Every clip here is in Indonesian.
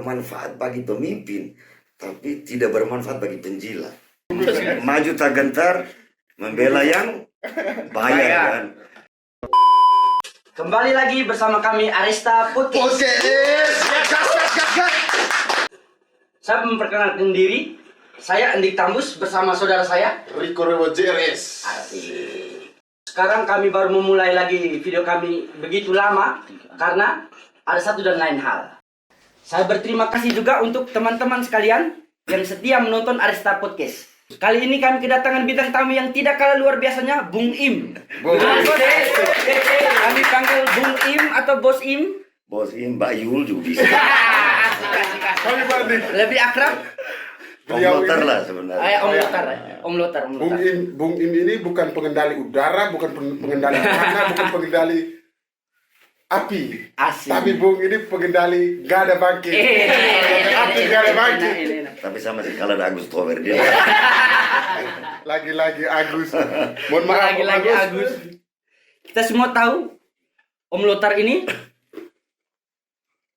bermanfaat bagi pemimpin, tapi tidak bermanfaat bagi penjilat. Maju tak gentar, membela yang bayar kan. Kembali lagi bersama kami Arista Podcast. Saya memperkenalkan diri. Saya Andik Tambus bersama saudara saya Rico Rewo JRS. Asik. Sekarang kami baru memulai lagi video kami begitu lama karena ada satu dan lain hal. Saya berterima kasih juga untuk teman-teman sekalian yang setia menonton Arista Podcast. Kali ini kami kedatangan bintang tamu yang tidak kalah luar biasanya, Bung Im. Kami panggil Bung Im atau Bos Im. Bos Im, Mbak Yul juga bisa. Lebih akrab. Om Lothar lah sebenarnya. Om Lothar. Bung Im ini bukan pengendali udara, bukan pengendali tanah, bukan pengendali api. Asik. Tapi Bung ini pengendali gak ada bangkit. Api gak ada bangkit. Tapi sama sih kalau ada Agus Tower dia. Lagi-lagi Agus. Mohon maaf Lagi-lagi Agus. Kita semua tahu Om Lothar ini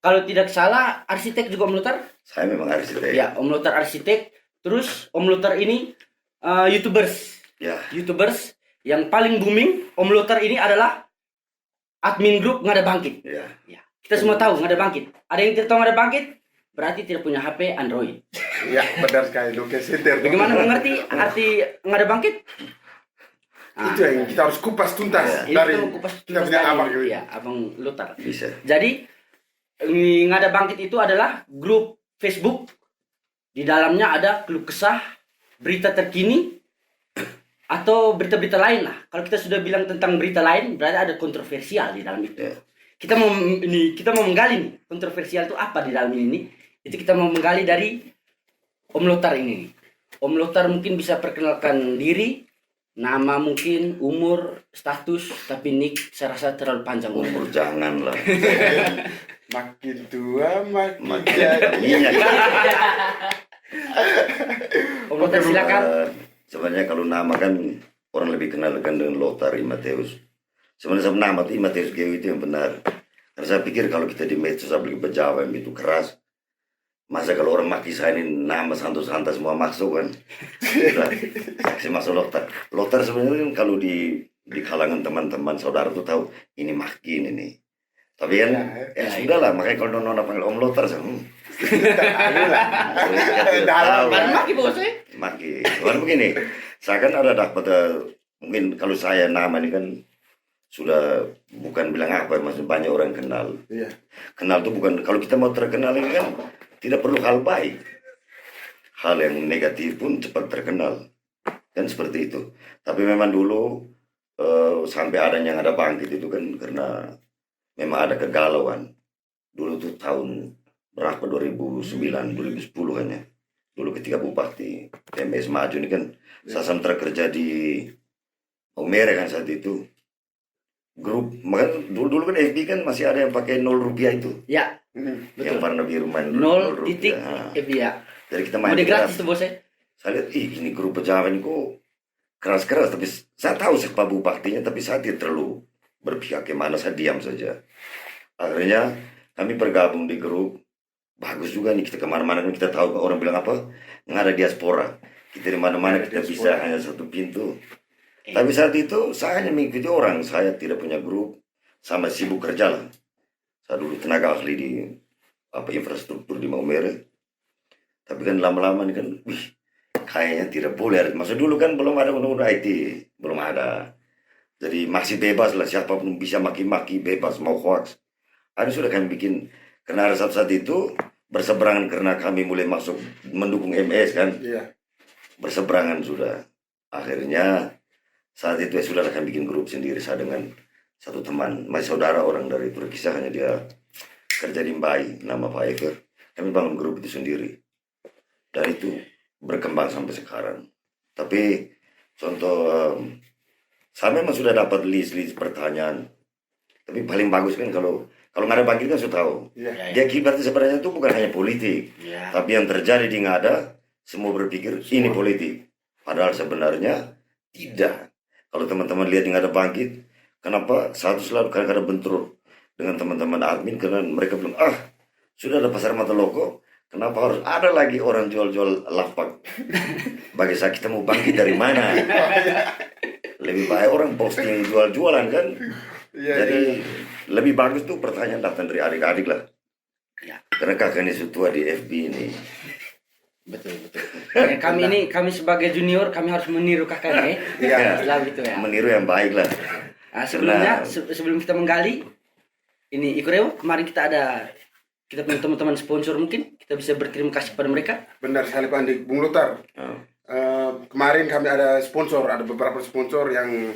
kalau tidak salah arsitek juga Om Lothar. Saya memang arsitek. Ya, Om Lothar arsitek. Terus Om Lothar ini YouTubers. Ya. YouTubers yang paling booming. Om Lothar ini adalah admin grup Ngada Bangkit. Ya. Ya. Kita semua tahu Ngada Bangkit. Ada yang tidak tahu Ngada Bangkit? Berarti tidak punya HP Android. Ya, benar sekali. Location center. Bagaimana mengerti arti Ngada Bangkit? Itu yang kita harus kupas tuntas Ini dari kita mau kupas kita tuntas punya dari- abang gitu. ya, Abang Lothar. Bisa. Jadi Ngada Bangkit itu adalah grup Facebook. Di dalamnya ada keluh kesah, berita terkini, atau berita-berita lain lah. Kalau kita sudah bilang tentang berita lain, berarti ada kontroversial di dalam itu. Ya. Kita mau menggali nih, kontroversial itu apa di dalam ini. Itu kita mau menggali dari Om Lothar ini. Om Lothar mungkin bisa perkenalkan diri, nama mungkin, umur, status, tapi nick saya rasa terlalu panjang. Umur jangan lah. Makin tua makin Makin jadi. minyak. Om Lothar silakan. Sebenarnya kalau nama kan orang lebih kenal kan dengan Lothar Imateus. Sebenarnya nama itu Imateus Geo itu yang benar. Karena saya pikir kalau kita di medsos apalagi Jawa yang itu keras, masa kalau orang maki saya ini nama santai semua masuk kan. Sudah saksi masuk Lothar. Lothar sebenarnya kan kalau di kalangan teman-teman saudara tuh tahu ini makin ini. Tapi kan ya sudah lah, makanya kalau nona panggil Om Lothar Maki bosnya. Maki. Cuman begini, saya kan ada dapat mungkin kalau saya nama ini kan sudah bukan bilang apa, maksudnya banyak orang kenal. Iya. Kenal tuh bukan, kalau kita mau terkenal ini kan tidak perlu hal baik. Hal yang negatif pun cepat terkenal. Kan seperti itu. Tapi memang dulu sampai adanya yang ada bangkit itu kan karena memang ada kegalauan. Dulu tuh tahun berapa 2009, 2010 kan ya. Dulu ketika Bupati TMS maju ini kan saya sementara kerja di Maumere kan saat itu. Grup, makanya dulu kan FB kan masih ada yang pakai 0 rupiah itu. Ya, Yang warna biru main 0 rupiah. titik Nah, ya. jadi kita main Udah keras. gratis tuh bosnya. Saya lihat, ini grup pejabat ini kok keras-keras. Tapi saya tahu siapa bupatinya, tapi saya tidak terlalu berpihak kemana, saya diam saja. Akhirnya kami bergabung di grup. Bagus juga nih, kita kemana-mana kita tahu orang bilang apa, nggak ada diaspora. Kita di mana-mana kita bisa hanya satu pintu. Tapi saat itu saya hanya mengikuti orang, saya tidak punya grup, sama sibuk kerja lah. Saya dulu tenaga ahli di infrastruktur di Maumere. Tapi kan lama-lama ini kan, kayaknya tidak boleh. Maksud dulu kan belum ada undang-undang IT, belum ada. Jadi masih bebas lah, siapapun bisa maki-maki, bebas, mau hoax. Ada sudah kami bikin, karena ada saat itu berseberangan karena kami mulai masuk mendukung MS kan. Iya. Berseberangan sudah. Akhirnya saat itu ya sudah kami bikin grup sendiri, saya dengan satu teman, masih saudara orang dari Turki, hanya dia kerja di Mbai, nama Pak Ever. Kami bangun grup itu sendiri. Dan itu berkembang sampai sekarang. Tapi contoh saya memang sudah dapat list pertanyaan. Tapi paling bagus kan kalau Ngada Bangkit kan sudah tahu. Iya. Dia kibatnya sebenarnya itu bukan hanya politik. Ya. Tapi yang terjadi di Ngada, semua berpikir ini politik. Padahal sebenarnya tidak. Kalau teman-teman lihat di Ngada Bangkit, kenapa satu selalu kadang-kadang bentrok dengan teman-teman admin karena mereka bilang Sudah ada pasar Mataloka, kenapa harus ada lagi orang jual-jual lapak? Bagi saya kita mau bangkit dari mana? Lebih baik orang posting jual-jualan kan? Iya, Jadi iya. lebih bagus tuh pertanyaan datang dari adik-adik lah. Ya, Karena kakak ini sudah tua di FB ini. betul. Kami sebagai junior kami harus meniru kakaknya. Iya. Selalu gitu ya. Meniru yang baik lah. Nah, sebelumnya Karena- sebelum kita menggali ini Ikureo, kemarin kita punya teman-teman sponsor, mungkin kita bisa berterima kasih pada mereka. Benar sekali Pak Andi. Bung Lothar. Oh. Kemarin kami ada sponsor, ada beberapa sponsor yang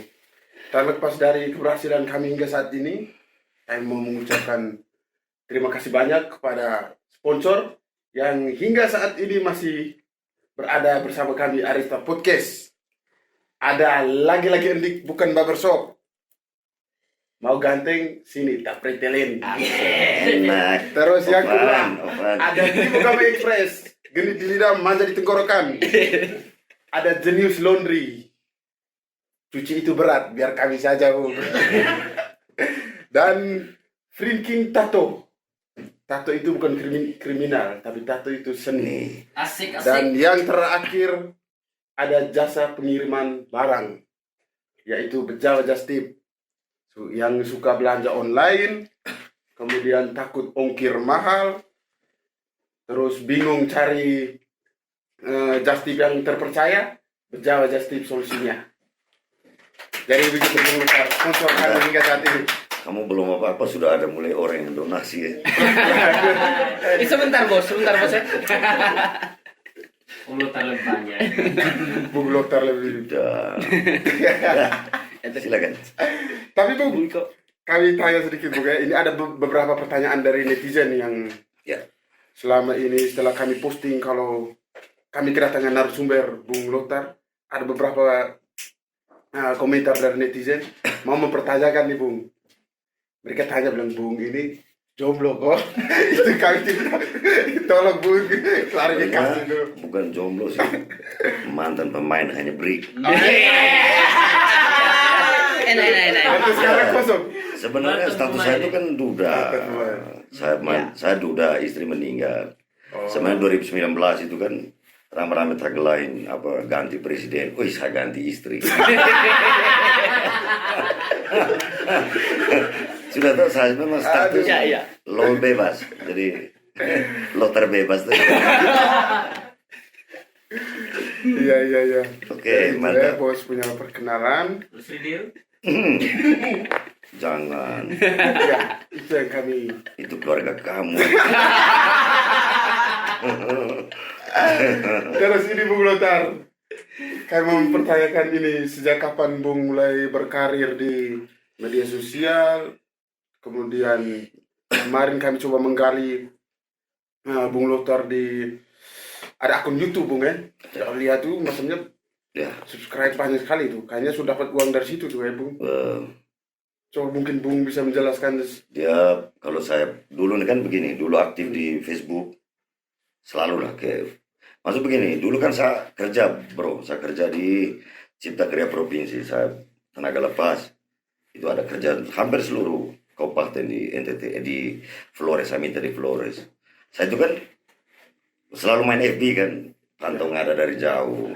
terlepas dari keberhasilan kami hingga saat ini. Kami mau mengucapkan terima kasih banyak kepada sponsor yang hingga saat ini masih berada bersama kami Arista Podcast. Ada lagi-lagi Endik, bukan barbershop. Mau ganteng, sini tak pretelin. Enak. Terus yang kedua, Ovan. ada Timo Kami Express, genit di lidah, manja di tenggorokan. Ada Genius Laundry, cuci itu berat, biar kami saja Bu. Dan Shrinking Tato. Tato itu bukan kriminal, tapi tato itu seni. Asik. Dan yang terakhir ada jasa pengiriman barang, yaitu Bejawa Just Tip. Yang suka belanja online, kemudian takut ongkir mahal, terus bingung cari Just Tip yang terpercaya, Bejawa Just Tip solusinya. Jadi begitu Bung Lothar, sponsor kami hingga saat ini. Kamu belum apa-apa sudah ada mulai orang yang donasi ya. Sebentar bos ya. Lothar lebih banyak. Bung Lothar lebih. Sudah. Ya, silakan. Tapi Bung, kami tanya sedikit Bung ya. Ini ada beberapa pertanyaan dari netizen yang Ya. selama ini setelah kami posting kalau kami kedatangan narasumber Bung Lothar, ada beberapa komentar dari netizen mau mempertanyakan nih Bung. Mereka tanya bilang Bung ini jomblo kok. Itu kami tidak. Tolong Bung klarifikasi dulu. Bukan jomblo sih. Mantan pemain hanya break. Enak. Nanti sekarang kosong. Sebenarnya status saya itu kan duda. Saya duda, istri meninggal. Sebenarnya 2019 itu kan rame-rame tagline apa ganti presiden. Wih, saya ganti istri. Sudah tahu saya memang status Iya. LOL bebas. Jadi Lothar bebas tuh. Iya. Oke, Itu mantap. ya, bos punya perkenalan. Terus video. Jangan. Ya, itu yang kami. Itu keluarga kamu. Terus ini Bung Lothar, kami mau mempertanyakan ini sejak kapan Bung mulai berkarir di media sosial. Kemudian kemarin kami coba menggali Bung Lothar di ada akun YouTube Bung ya. Kalau lihat tuh maksudnya Ya, subscribe banyak sekali tuh. Kayaknya sudah dapat uang dari situ tuh ya Bung. Coba mungkin Bung bisa menjelaskan. dia kalau saya dulu nih kan begini, dulu aktif di Facebook, selalu lah kayak masuk begini. Dulu kan saya kerja bro, saya kerja di Cipta Kerja Provinsi, saya tenaga lepas. Itu ada kerjaan hampir seluruh kabupaten di NTT, di Flores, saya minta di Flores. Saya itu kan selalu main FB kan, pantau ada dari jauh.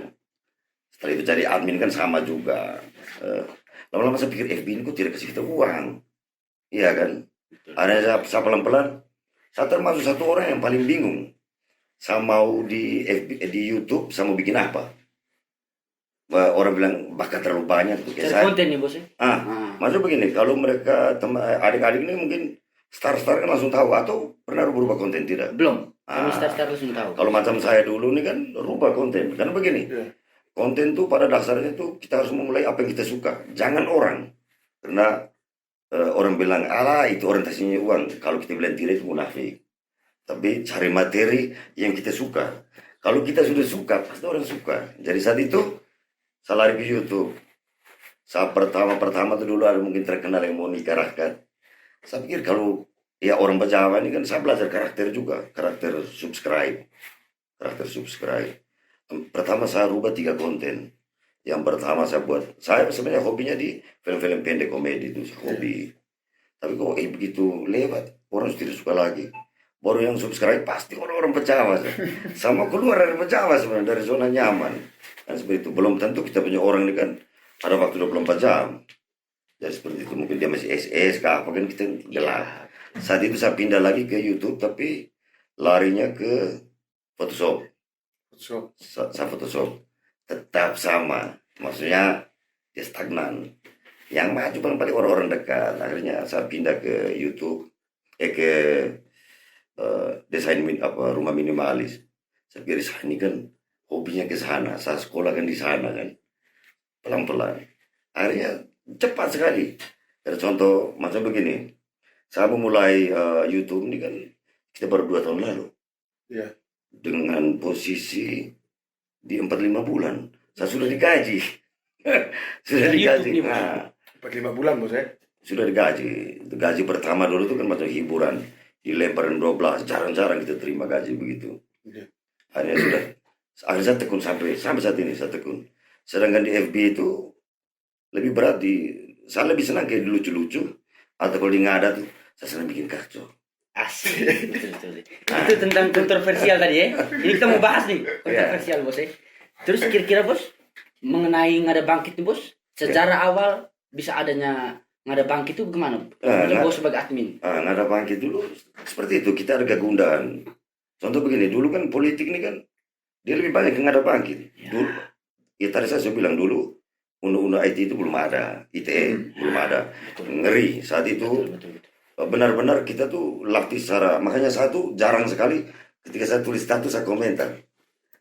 Setelah itu jadi admin kan sama juga. Lama-lama saya pikir FB ini kok tidak kasih kita uang. Iya kan? Ada saya pelan-pelan. Saya termasuk satu orang yang paling bingung. Saya mau di FB, di YouTube, saya mau bikin apa? Orang bilang bahkan terlalu banyak tuh. Kayak Cari saya, konten nih bos ya. maksud begini, kalau mereka adik-adik ini mungkin star-star kan langsung tahu atau pernah berubah konten tidak? Belum. Kami Ah. start langsung tahu. Kalau macam saya dulu nih kan rubah konten. Karena begini, Iya. konten tuh pada dasarnya tuh kita harus memulai apa yang kita suka. Jangan orang. Karena orang bilang, alah itu orientasinya uang. Kalau kita bilang tidak itu munafik. Tapi cari materi yang kita suka. Kalau kita sudah suka, pasti orang suka. Jadi saat itu, saya lari ke YouTube. Saat pertama tuh dulu ada mungkin terkenal yang mau nikah rakyat. Saya pikir kalau ya orang Bejawa ini kan saya belajar karakter juga. Karakter subscribe. Pertama saya rubah 3 konten. Yang pertama saya sebenarnya hobinya di film-film pendek komedi itu hobi. Tapi kok begitu lewat orang tidak suka lagi. baru yang subscribe pasti orang-orang Pejawa. Sama keluar dari Pejawa sebenarnya, dari zona nyaman. Kan seperti itu. Belum tentu kita punya orang ini kan ada waktu 24 jam. Jadi seperti itu. Mungkin dia masih SS kah apa kan kita gelap. Saat itu saya pindah lagi ke YouTube tapi larinya ke Photoshop. Saya Photoshop tetap sama. Maksudnya dia stagnan. Yang maju paling orang-orang dekat. Akhirnya saya pindah ke YouTube. Ke desain rumah minimalis. Saya pikir saya ini kan hobinya ke sana. Saya sekolah kan di sana kan. Pelan-pelan. Akhirnya cepat sekali. Ada contoh macam begini. Saya memulai YouTube ini kan kita baru 2 tahun lalu. Ya. Dengan posisi di 45 bulan. Saya sudah digaji. Sudah digaji. Nah, 45 bulan bos ya. sudah digaji. Gaji pertama dulu itu kan macam hiburan. Dilemparin 12. Jarang-jarang kita terima gaji begitu. Ya. Akhirnya saya tekun sampai saat ini saya tekun. Sedangkan di FB itu lebih berat saya lebih senang kayak lucu-lucu atau kalau di ngada tuh saya senang bikin kacau. Asik, betul. Itu tentang kontroversial tadi ya. Ini kita mau bahas nih kontroversial bos ya. Terus kira-kira bos mengenai ngada bangkit nih bos, secara awal bisa adanya ngada bangkit itu gimana? Bos sebagai admin. Ngada bangkit dulu seperti itu, kita ada kegundahan. Contoh begini, dulu kan politik ini kan dia lebih banyak ke ngada bangkit. Dulu, ya tadi saya bilang dulu undang-undang IT itu belum ada, ITE belum ada. Ngeri saat itu. Betul. Benar-benar kita tuh latih secara, makanya saya tuh jarang sekali ketika saya tulis status saya komentar.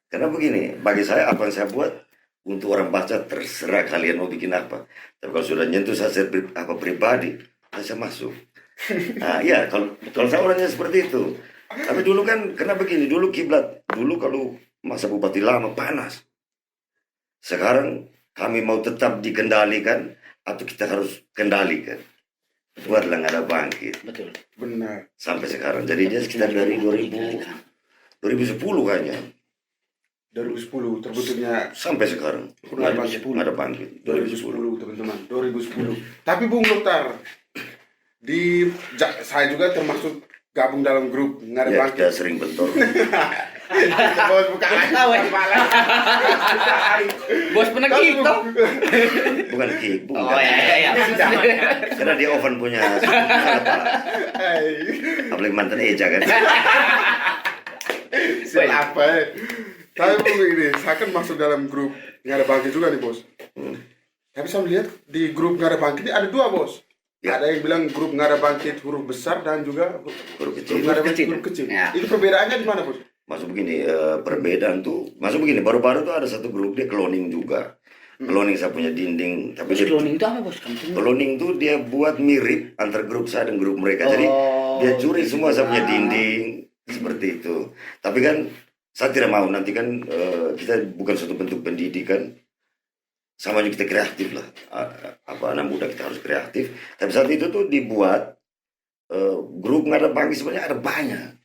Karena begini, bagi saya apa yang saya buat untuk orang baca terserah kalian mau bikin apa. Tapi kalau sudah nyentuh saya pribadi, saya masuk. Nah iya, kalau saya orangnya seperti itu. Tapi dulu kan, karena begini, dulu kiblat, dulu kalau masa Bupati Lama panas. Sekarang kami mau tetap dikendalikan atau kita harus kendalikan. Buatlah ngada bangkit. Betul. Benar. Sampai sekarang. Jadi dia sekitar dari 2010 kayaknya. 2010 terbentuknya Sampai sekarang. 2010. Ngada bangkit. 2010 teman-teman. 2010. Tapi Bung Loktar, saya juga termasuk gabung dalam grup ngada Ya, bangkit. kita sering bentor. Bos bukan Tahu ya. Bos pernah gitu. Bukan kick, bukan. Oh ya. Karena dia oven punya apa? Apalagi mantan Eja kan. Siapa ya? Tapi Bung ini, saya kan masuk dalam grup ngada bangkit juga nih bos. Tapi saya melihat di grup ngada bangkit ini ada 2 bos. Ya. Ada yang bilang grup ngada bangkit huruf besar dan juga Huruf kecil. ngada bangkit huruf kecil. Ya. Itu perbedaannya di mana bos? Masuk begini, perbedaan tuh. Masuk begini, baru-baru tuh ada satu grup dia cloning juga. Cloning saya punya dinding. Tapi Bos cloning itu apa bos? cloning tuh dia buat mirip antar grup saya dan grup mereka. Jadi dia curi semua saya punya dinding. Seperti itu. Tapi kan saya tidak mau nanti kan kita bukan suatu bentuk pendidikan. Sama juga kita kreatif lah. Anak muda kita harus kreatif. Tapi saat itu tuh dibuat grup ngada bangkit sebenarnya ada banyak.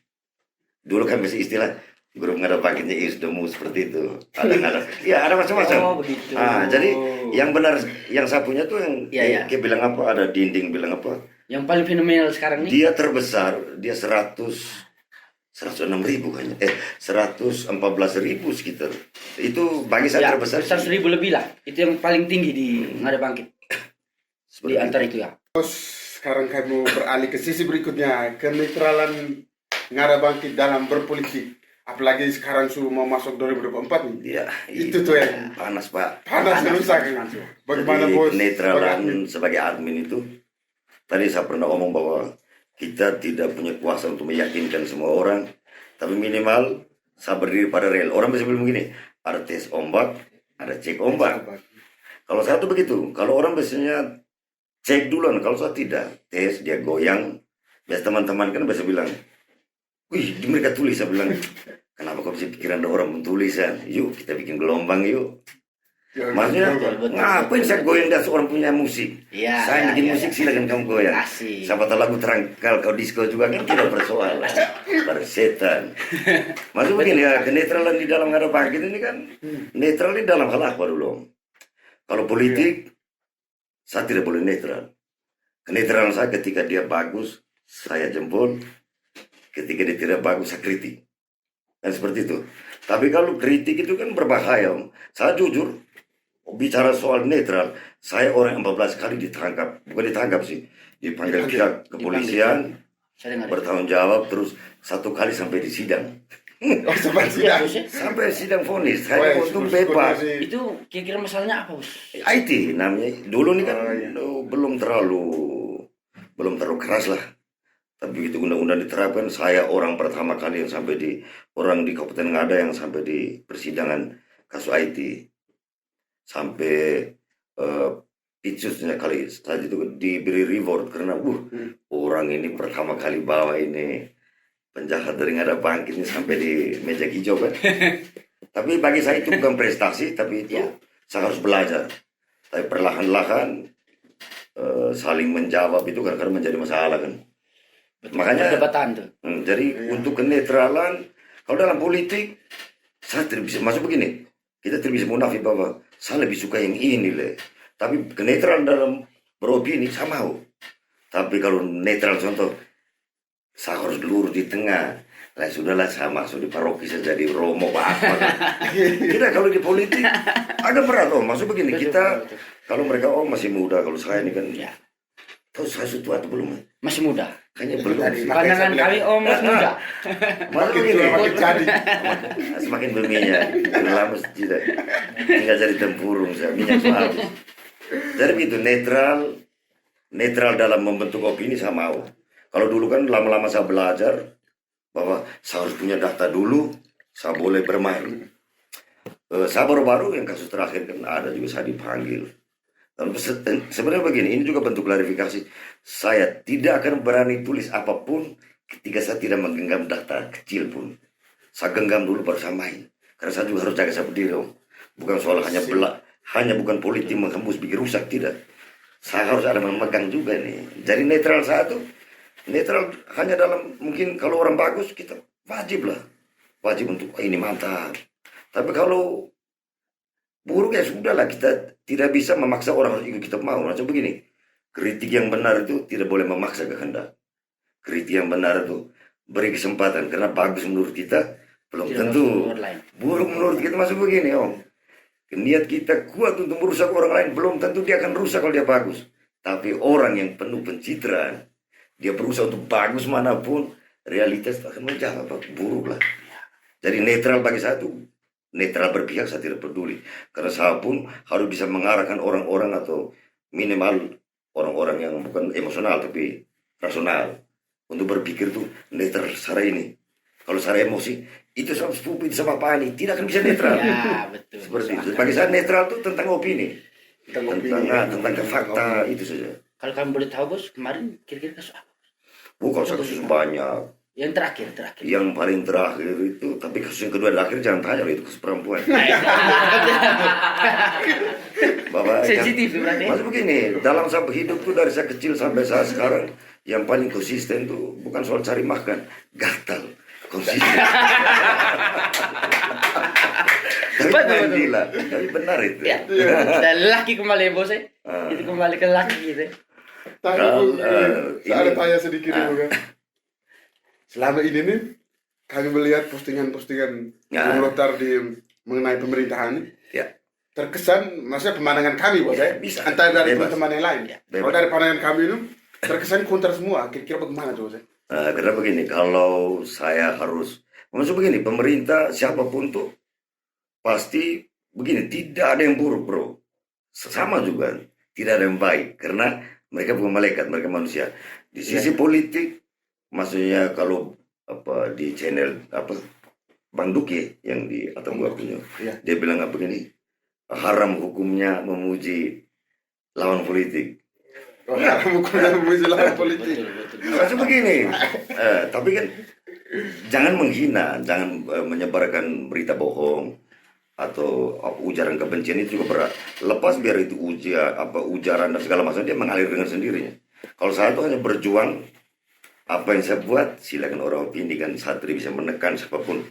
Dulu kan masih istilah grup ngada bangkitnya Isdemu seperti itu. Ada macam-macam. Oh begitu. Jadi yang benar yang saya punya tuh yang Iya. kayak bilang apa, ada dinding bilang apa. Yang paling fenomenal sekarang nih. Dia terbesar, dia 106.000 kayaknya. 114.000 sekitar. Itu bagi saya terbesar. 100.000 lebih lah. Itu yang paling tinggi di ngada bangkit. Seperti Di antara itu ya. Bos, sekarang kami beralih ke sisi berikutnya, kenetralan ngada bangkit dalam berpolitik. Apalagi sekarang sudah mau masuk 2024 nih. Iya, Itu tuh yang panas Pak. panas rusak. Bagaimana Jadi bos? kenetralan sebagai admin itu, tadi saya pernah ngomong bahwa kita tidak punya kuasa untuk meyakinkan semua orang, tapi minimal saya berdiri pada rel. Orang bisa bilang begini, ada tes ombak, ada cek ombak. Kalau saya tuh begitu, kalau orang biasanya cek duluan, kalau saya tidak, tes dia goyang. Biasa teman-teman kan bisa bilang, wih, di mereka tulis, saya bilang, kenapa kau bisa pikiran ada orang tulisan? Yuk kita bikin gelombang yuk. Maksudnya ngapain saya goyang dan seorang punya musik? Iya. Saya bikin musik silakan kamu goyang. Asik. Siapa tahu lagu terangkal kau disco juga kan tidak persoalan. Pada setan. Maksud begini ya, kenetralan di dalam ngada bangkit ini kan netral di dalam hal apa dulu? Kalau politik saya tidak boleh netral. Kenetralan saya ketika dia bagus saya jempol, Ketika dia tidak bagus, saya kritik. Dan seperti itu. Tapi kalau kritik itu kan berbahaya, Om. Saya jujur, bicara soal netral, saya orang yang 14 kali ditangkap. Bukan ditangkap sih, dipanggil pihak kepolisian, Saya dengar. bertanggung jawab, terus 1 kali sampai di sidang. Oh, sampai Iya, sidang. Bos, ya. Sampai sidang vonis, Wah, saya untuk bebas. sih. Itu kira-kira masalahnya apa, Bos? IT namanya. Dulu ini kan Oh, iya. belum terlalu keras lah. Tapi begitu undang-undang diterapkan, saya orang pertama kali yang sampai orang di Kabupaten Ngada yang sampai di persidangan kasus IT. Sampai pitsusnya kali saat itu diberi reward karena orang ini pertama kali bawa ini penjahat dari Ngada Bangkit ini sampai di meja hijau kan. Tapi bagi saya itu bukan prestasi, tapi itu saya harus belajar. Tapi perlahan-lahan saling menjawab itu kan karena menjadi masalah kan. Makanya Perdebatan tuh. jadi untuk kenetralan, kalau dalam politik saya tidak bisa masuk begini. Kita tidak bisa munafik bahwa saya lebih suka yang ini le. Tapi kenetralan dalam beropini saya mau. Tapi kalau netral contoh, saya harus lurus di tengah. Lah sudahlah saya masuk di paroki saya jadi Romo Pak Akbar. Tidak kalau di politik agak berat Om. Maksud begini kita kalau mereka masih muda, kalau saya ini kan Ya, tahu saya sudah tua atau belum? masih muda. Kayaknya belum. Makanya Pandangan saya bilang, kami Om masih muda. Maksud Makin begini, tua makin jadi. semakin berminyak, lama tidak tinggal jadi tempurung saya minyak suara. Jadi begitu netral dalam membentuk opini saya mau. Kalau dulu kan lama-lama saya belajar bahwa saya harus punya data dulu, saya boleh bermain. Saya baru-baru yang kasus terakhir kan ada juga saya dipanggil. Dan sebenarnya begini, ini juga bentuk klarifikasi. Saya tidak akan berani tulis apapun ketika saya tidak menggenggam data kecil pun. Saya genggam dulu baru saya main. Karena saya juga harus jaga saya berdiri, Om. Bukan soal hanya bukan politik menghembus bikin rusak, tidak. Saya harus ada memegang juga nih. Jadi netral saya tuh, netral hanya dalam mungkin kalau orang bagus kita wajib lah. Wajib untuk ini mantap. Tapi kalau buruk ya sudah lah, kita tidak bisa memaksa orang harus ikut kita mau. Macam begini, kritik yang benar itu tidak boleh memaksa kehendak. Kritik yang benar itu beri kesempatan karena bagus menurut kita belum Tidak tentu harus menurut lain. buruk menurut kita. Masuk begini Om, niat kita kuat untuk merusak orang lain belum tentu dia akan rusak kalau dia bagus. Tapi orang yang penuh pencitraan, dia berusaha untuk bagus manapun, realitas akan menjawab buruk lah. Jadi netral bagi saya itu netral berpihak, saya tidak peduli. Karena saya pun harus bisa mengarahkan orang-orang atau minimal orang-orang yang bukan emosional tapi rasional. Untuk berpikir tuh netral secara ini. Kalau secara emosi, itu sama sepupu, itu sama pani, tidak akan bisa netral. Ya, betul. Seperti itu. Bagi saya netral tuh tentang opini. Tentang fakta, Opini. itu saja. Kalau kamu boleh tahu, Bos, kemarin kira-kira kasus apa? Bukan kasus banyak. Yang terakhir. Yang paling terakhir itu, tapi kasus yang kedua terakhir jangan tanya itu kasus perempuan. Bapak, Sensitif berarti. Maksud begini, dalam saya hidup tuh dari saya kecil sampai saya sekarang yang paling konsisten tuh bukan soal cari makan, gatal, konsisten. Tapi Betul. gila, tapi benar itu. Ya, kita laki kembali ya, Bos, ya. Itu kembali ke laki gitu. Tapi Kalau, saya ada ini- tanya sedikit juga. Selama ini nih kami melihat postingan-postingan Ya. yang melontar mengenai pemerintahan ini, Ya, terkesan maksudnya pemandangan kami Bos Ya, ya, bisa. antara dari Bebas. teman-teman yang lain. Bebas. Kalau dari pandangan kami itu terkesan kontra semua. Kira-kira bagaimana tuh Bos ya? karena begini, kalau saya harus, maksud begini, pemerintah siapapun tuh pasti begini, tidak ada yang buruk bro. Sama juga, tidak ada yang baik karena mereka bukan malaikat, mereka manusia. Di sisi politik, maksudnya kalau apa di channel apa Bang Duki yang di atau gua punya, Iya. dia bilang apa begini, haram hukumnya memuji lawan politik. Oh, bukan memuji lawan politik. Betul. Maksud begini, tapi kan jangan menghina, jangan menyebarkan berita bohong atau ujaran kebencian itu juga berat. Lepas biar itu ujaran dan segala macam, dia mengalir dengan sendirinya. Kalau saya tuh hanya berjuang, apa yang saya buat silakan orang opini kan, saya tidak bisa menekan siapapun.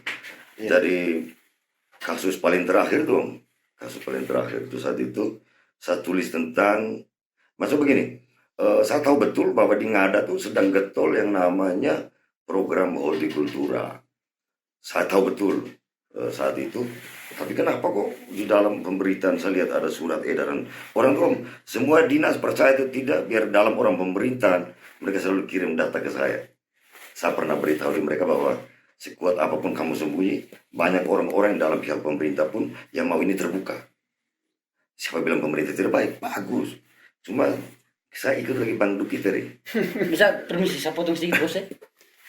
Jadi kasus paling terakhir tuh, saat itu saya tulis tentang, maksud begini, saya tahu betul bahwa di Ngada tuh sedang getol yang namanya program hortikultura. Saya tahu betul saat itu. Tapi kenapa kok di dalam pemberitaan saya lihat ada surat edaran orang tua, semua dinas percaya itu tidak, biar dalam orang pemerintahan mereka selalu kirim data ke saya. Saya pernah beritahu di mereka bahwa sekuat apapun kamu sembunyi, banyak orang-orang dalam pihak pemerintah pun yang mau ini terbuka. Siapa bilang pemerintah tidak baik? Bagus. Cuma saya ikut lagi Bang Duki tadi. Bisa permisi saya potong sedikit bos ya.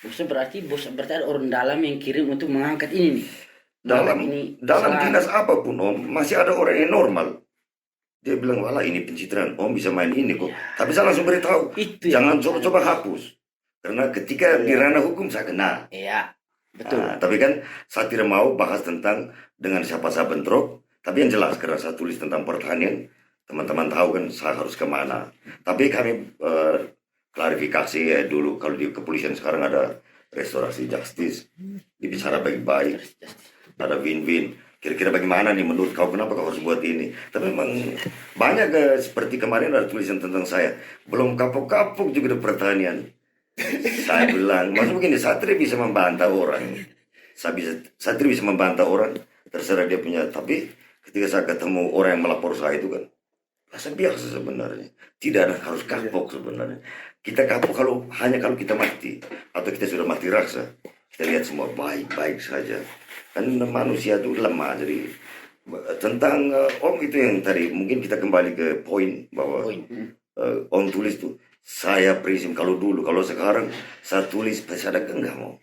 Bos berarti ada orang dalam yang kirim untuk mengangkat ini nih. Dalam Salah. dinas apapun Om, masih ada orang yang normal. Dia bilang, wala ini pencitraan, Om bisa main ini kok. Tapi saya langsung beritahu, Itu ya. jangan coba-coba hapus. Karena ketika di ranah hukum saya kena. Iya, betul. Nah, tapi kan saya tidak mau bahas tentang dengan siapa saya bentrok. Tapi yang jelas karena saya tulis tentang pertanian, teman-teman tahu kan saya harus kemana. Tapi kami klarifikasi ya dulu, kalau di kepolisian sekarang ada restorasi justice, dibicara baik-baik, ada win-win. Kira-kira bagaimana nih menurut kau, kenapa kau harus buat ini? Tapi memang banyak seperti kemarin ada tulisan tentang saya, belum kapok-kapok juga di pertanian. Saya bilang, maksud begini, saya tidak bisa membantah orang. Saya tidak bisa membantah orang, terserah dia punya. Tapi ketika saya ketemu orang yang melapor saya itu kan, rasa biasa sebenarnya. Tidak ada harus kapok sebenarnya. Kita kapok hanya kalau kita mati atau kita sudah mati rasa. Kita lihat semua baik-baik saja. Kan manusia itu lemah. Jadi tentang Om itu yang tadi mungkin kita kembali ke poin bahwa Om tulis tuh saya prisim kalau dulu, kalau sekarang saya tulis pasti ada genggam Om.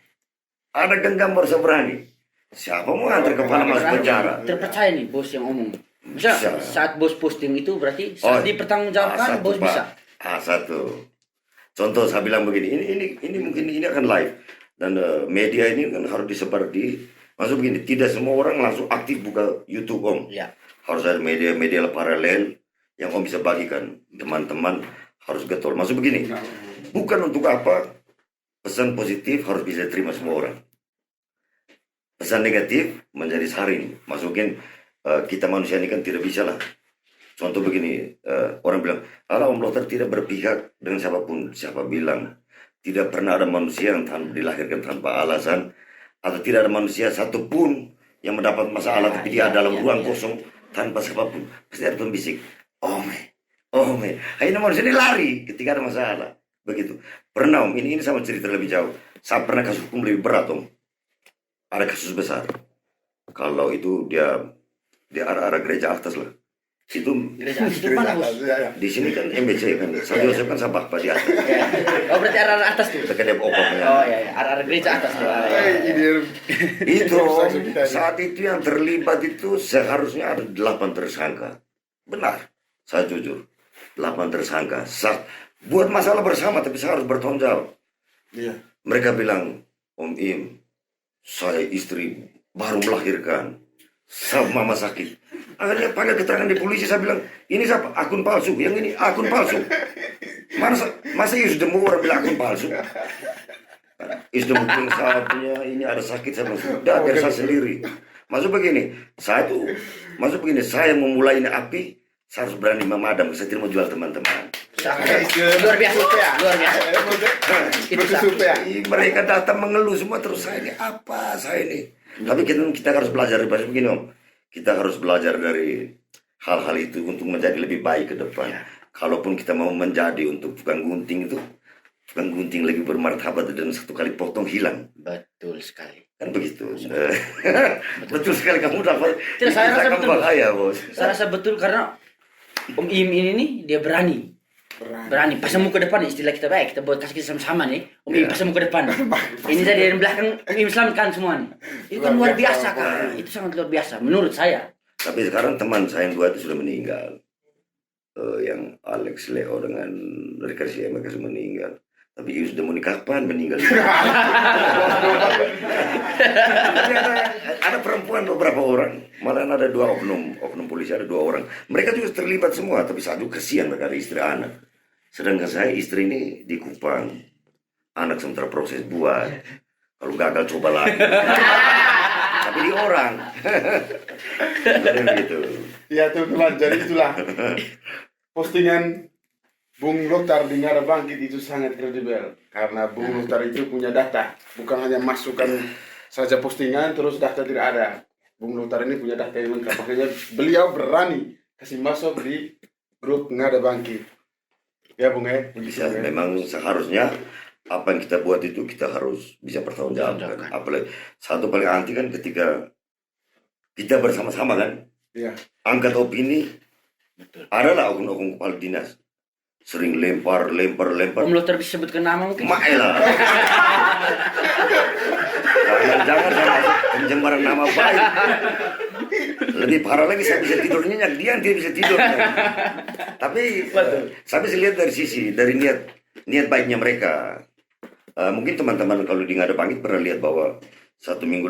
Ada genggam baru saya berani. Siapa mau antar kepala masuk penjara? Terpercaya nih bos yang omong. Bisa saat bos posting itu berarti saat dipertanggungjawabkan bos bisa. Satu. Contoh saya bilang begini, ini mungkin ini akan live dan media ini kan harus disebar di, maksud begini, tidak semua orang langsung aktif buka YouTube Om. Ya. Harus ada media paralel yang Om bisa bagikan teman-teman, harus getol. Maksud begini, bukan untuk apa pesan positif harus bisa terima semua orang. Pesan negatif menjadi saring. Masukin kita manusia ini kan tidak bisa lah. Contoh begini, orang bilang, Allah Om Lothar tidak berpihak dengan siapapun. Siapa bilang? Tidak pernah ada manusia yang dilahirkan tanpa alasan, atau tidak ada manusia satupun yang mendapat masalah, tapi dia dalam ruang kosong tanpa siapapun. Pasti ada pembisik, Ome. Akhirnya manusia ini lari ketika ada masalah. Begitu. Pernah Om, ini sama cerita lebih jauh. Saya pernah kasus hukum lebih berat Om. Ada kasus besar. Kalau itu dia arah-arah gereja atas lah. Itu Gereja itu mana bos? di sini kan MBC kan, saya Yosef kan sabak di atas. Oh berarti arah atas tuh. Dekat opoknya. Oh iya, arah gereja atas tuh. Itu saat itu yang terlibat itu seharusnya ada 8 tersangka. Benar, saya jujur. 8 tersangka. Buat masalah bersama tapi saya harus bertanggung jawab. Iya. Mereka bilang, Om Im, saya istri baru melahirkan. Sama mama sakit. Akhirnya panggil keterangan di polisi, saya bilang, ini siapa? Akun palsu. Yang ini akun palsu. Masa Yusdemu orang bilang akun palsu? Yusdemu pun saya punya ini ada sakit, saya bilang, sudah biar saya sendiri. Maksud begini, saya memulai ini api, saya harus berani memadam, saya tidak mau jual teman-teman. Luar biasa. Itu Mereka datang mengeluh semua, terus saya ini apa, saya ini. Tapi kita harus belajar dari begini Om. Kita harus belajar dari hal-hal itu untuk menjadi lebih baik ke depan. Kalaupun kita mau menjadi untuk tukang gunting itu, tukang gunting lebih bermartabat dan satu kali potong hilang. Betul sekali. Kan begitu. Betul sekali kamu dapat. Tidak, saya rasa betul. Bahaya, Bos. Saya rasa betul karena Om Im ini nih dia berani. Pasang muka depan istilah kita baik, kita buat kasih sama-sama nih. Om Im pasang muka depan. Ini dari belakang Om Im selamatkan semua nih. Itu kan luar biasa kan. Itu sangat luar biasa menurut saya. Tapi sekarang teman saya yang 2 itu sudah meninggal. Yang Alex Leo dengan Ricardo mereka sudah meninggal. Tapi Yus sudah menikah kapan meninggal? Tapi ada perempuan beberapa orang, malah ada 2 oknum polisi, ada 2 orang. Mereka juga terlibat semua, tapi satu kesian mereka ada istri anak. Sedangkan saya istri ini di Kupang, anak sementara proses buat. Kalau gagal coba lagi. Tapi di orang. Gitu. Ya teman-teman, jadi itulah postingan Bung Lothar di Ngada Bangkit itu sangat kredibel. Karena Bung Luhtar itu punya data, bukan hanya masukkan saja postingan terus data tidak ada. Bung Luhtar ini punya data yang lengkap, makanya beliau berani kasih masuk di grup Ngada Bangkit. Ya Bung ya, Bisa, memang seharusnya apa yang kita buat itu kita harus bisa pertanggungjawabkan. Apalagi satu paling anti kan ketika kita bersama-sama kan Iya. angkat opini, adalah oknum-oknum kepala dinas sering lempar. Om Luhtar bisa sebutkan nama mungkin? Maelah. Jangan masuk pencemaran nama baik. Lebih parah lagi, saya bisa tidur nyenyak, dia yang tidak bisa tidur. Tapi saya bisa lihat dari niat baiknya mereka. Mungkin teman-teman kalau di Ngada Bangkit pernah lihat bahwa 2 minggu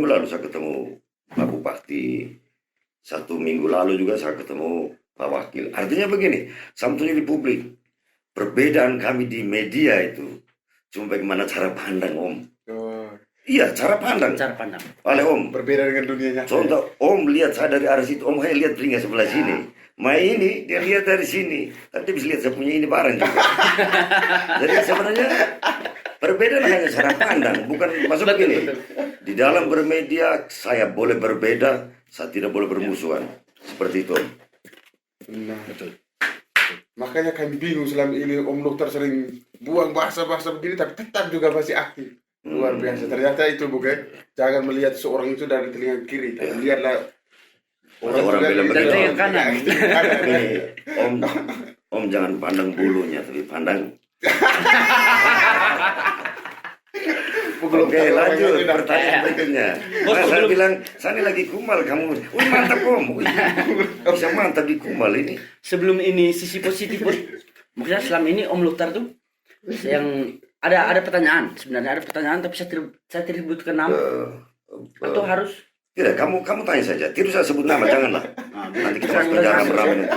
lalu saya ketemu Pak Bupati. 1 minggu lalu juga saya ketemu Pak Wakil. Artinya begini, sebetulnya di publik, perbedaan kami di media itu cuma bagaimana cara pandang Om. Oh, Iya, cara pandang. Cara pandang. Oleh Om. berbeda dengan dunia nyata. Contoh, Om lihat saya dari arah situ, Om saya lihat telinga sebelah sini. Mai ini dia lihat dari sini, tapi dia bisa lihat saya punya ini barang juga. Jadi sebenarnya perbedaan hanya cara pandang, bukan masuk begini. Di dalam bermedia saya boleh berbeda, saya tidak boleh bermusuhan. Seperti itu. Nah, makanya kami bingung selama ini Om Luhtar sering buang bahasa-bahasa begini tapi tetap juga masih aktif. Luar biasa. Ternyata itu bukan. Jangan melihat seorang itu dari telinga kiri, tapi lihatlah Orang juga bilang dari begitu. telinga kanan. Ini, Om jangan pandang bulunya, tapi pandang. Oke, lanjut pertanyaan berikutnya. Saya bilang, saya ini lagi kumal, kamu, wih mantap Om. Wih, bisa mantap di kumal ini. Sebelum ini sisi positif, maksudnya selama ini Om Luhtar tuh yang ada pertanyaan, sebenarnya ada pertanyaan tapi saya tidak sebutkan nama. Atau harus Tidak, kamu tanya saja. Tidak usah sebut nama, janganlah. Nanti kita masuk penjara beramai nanti.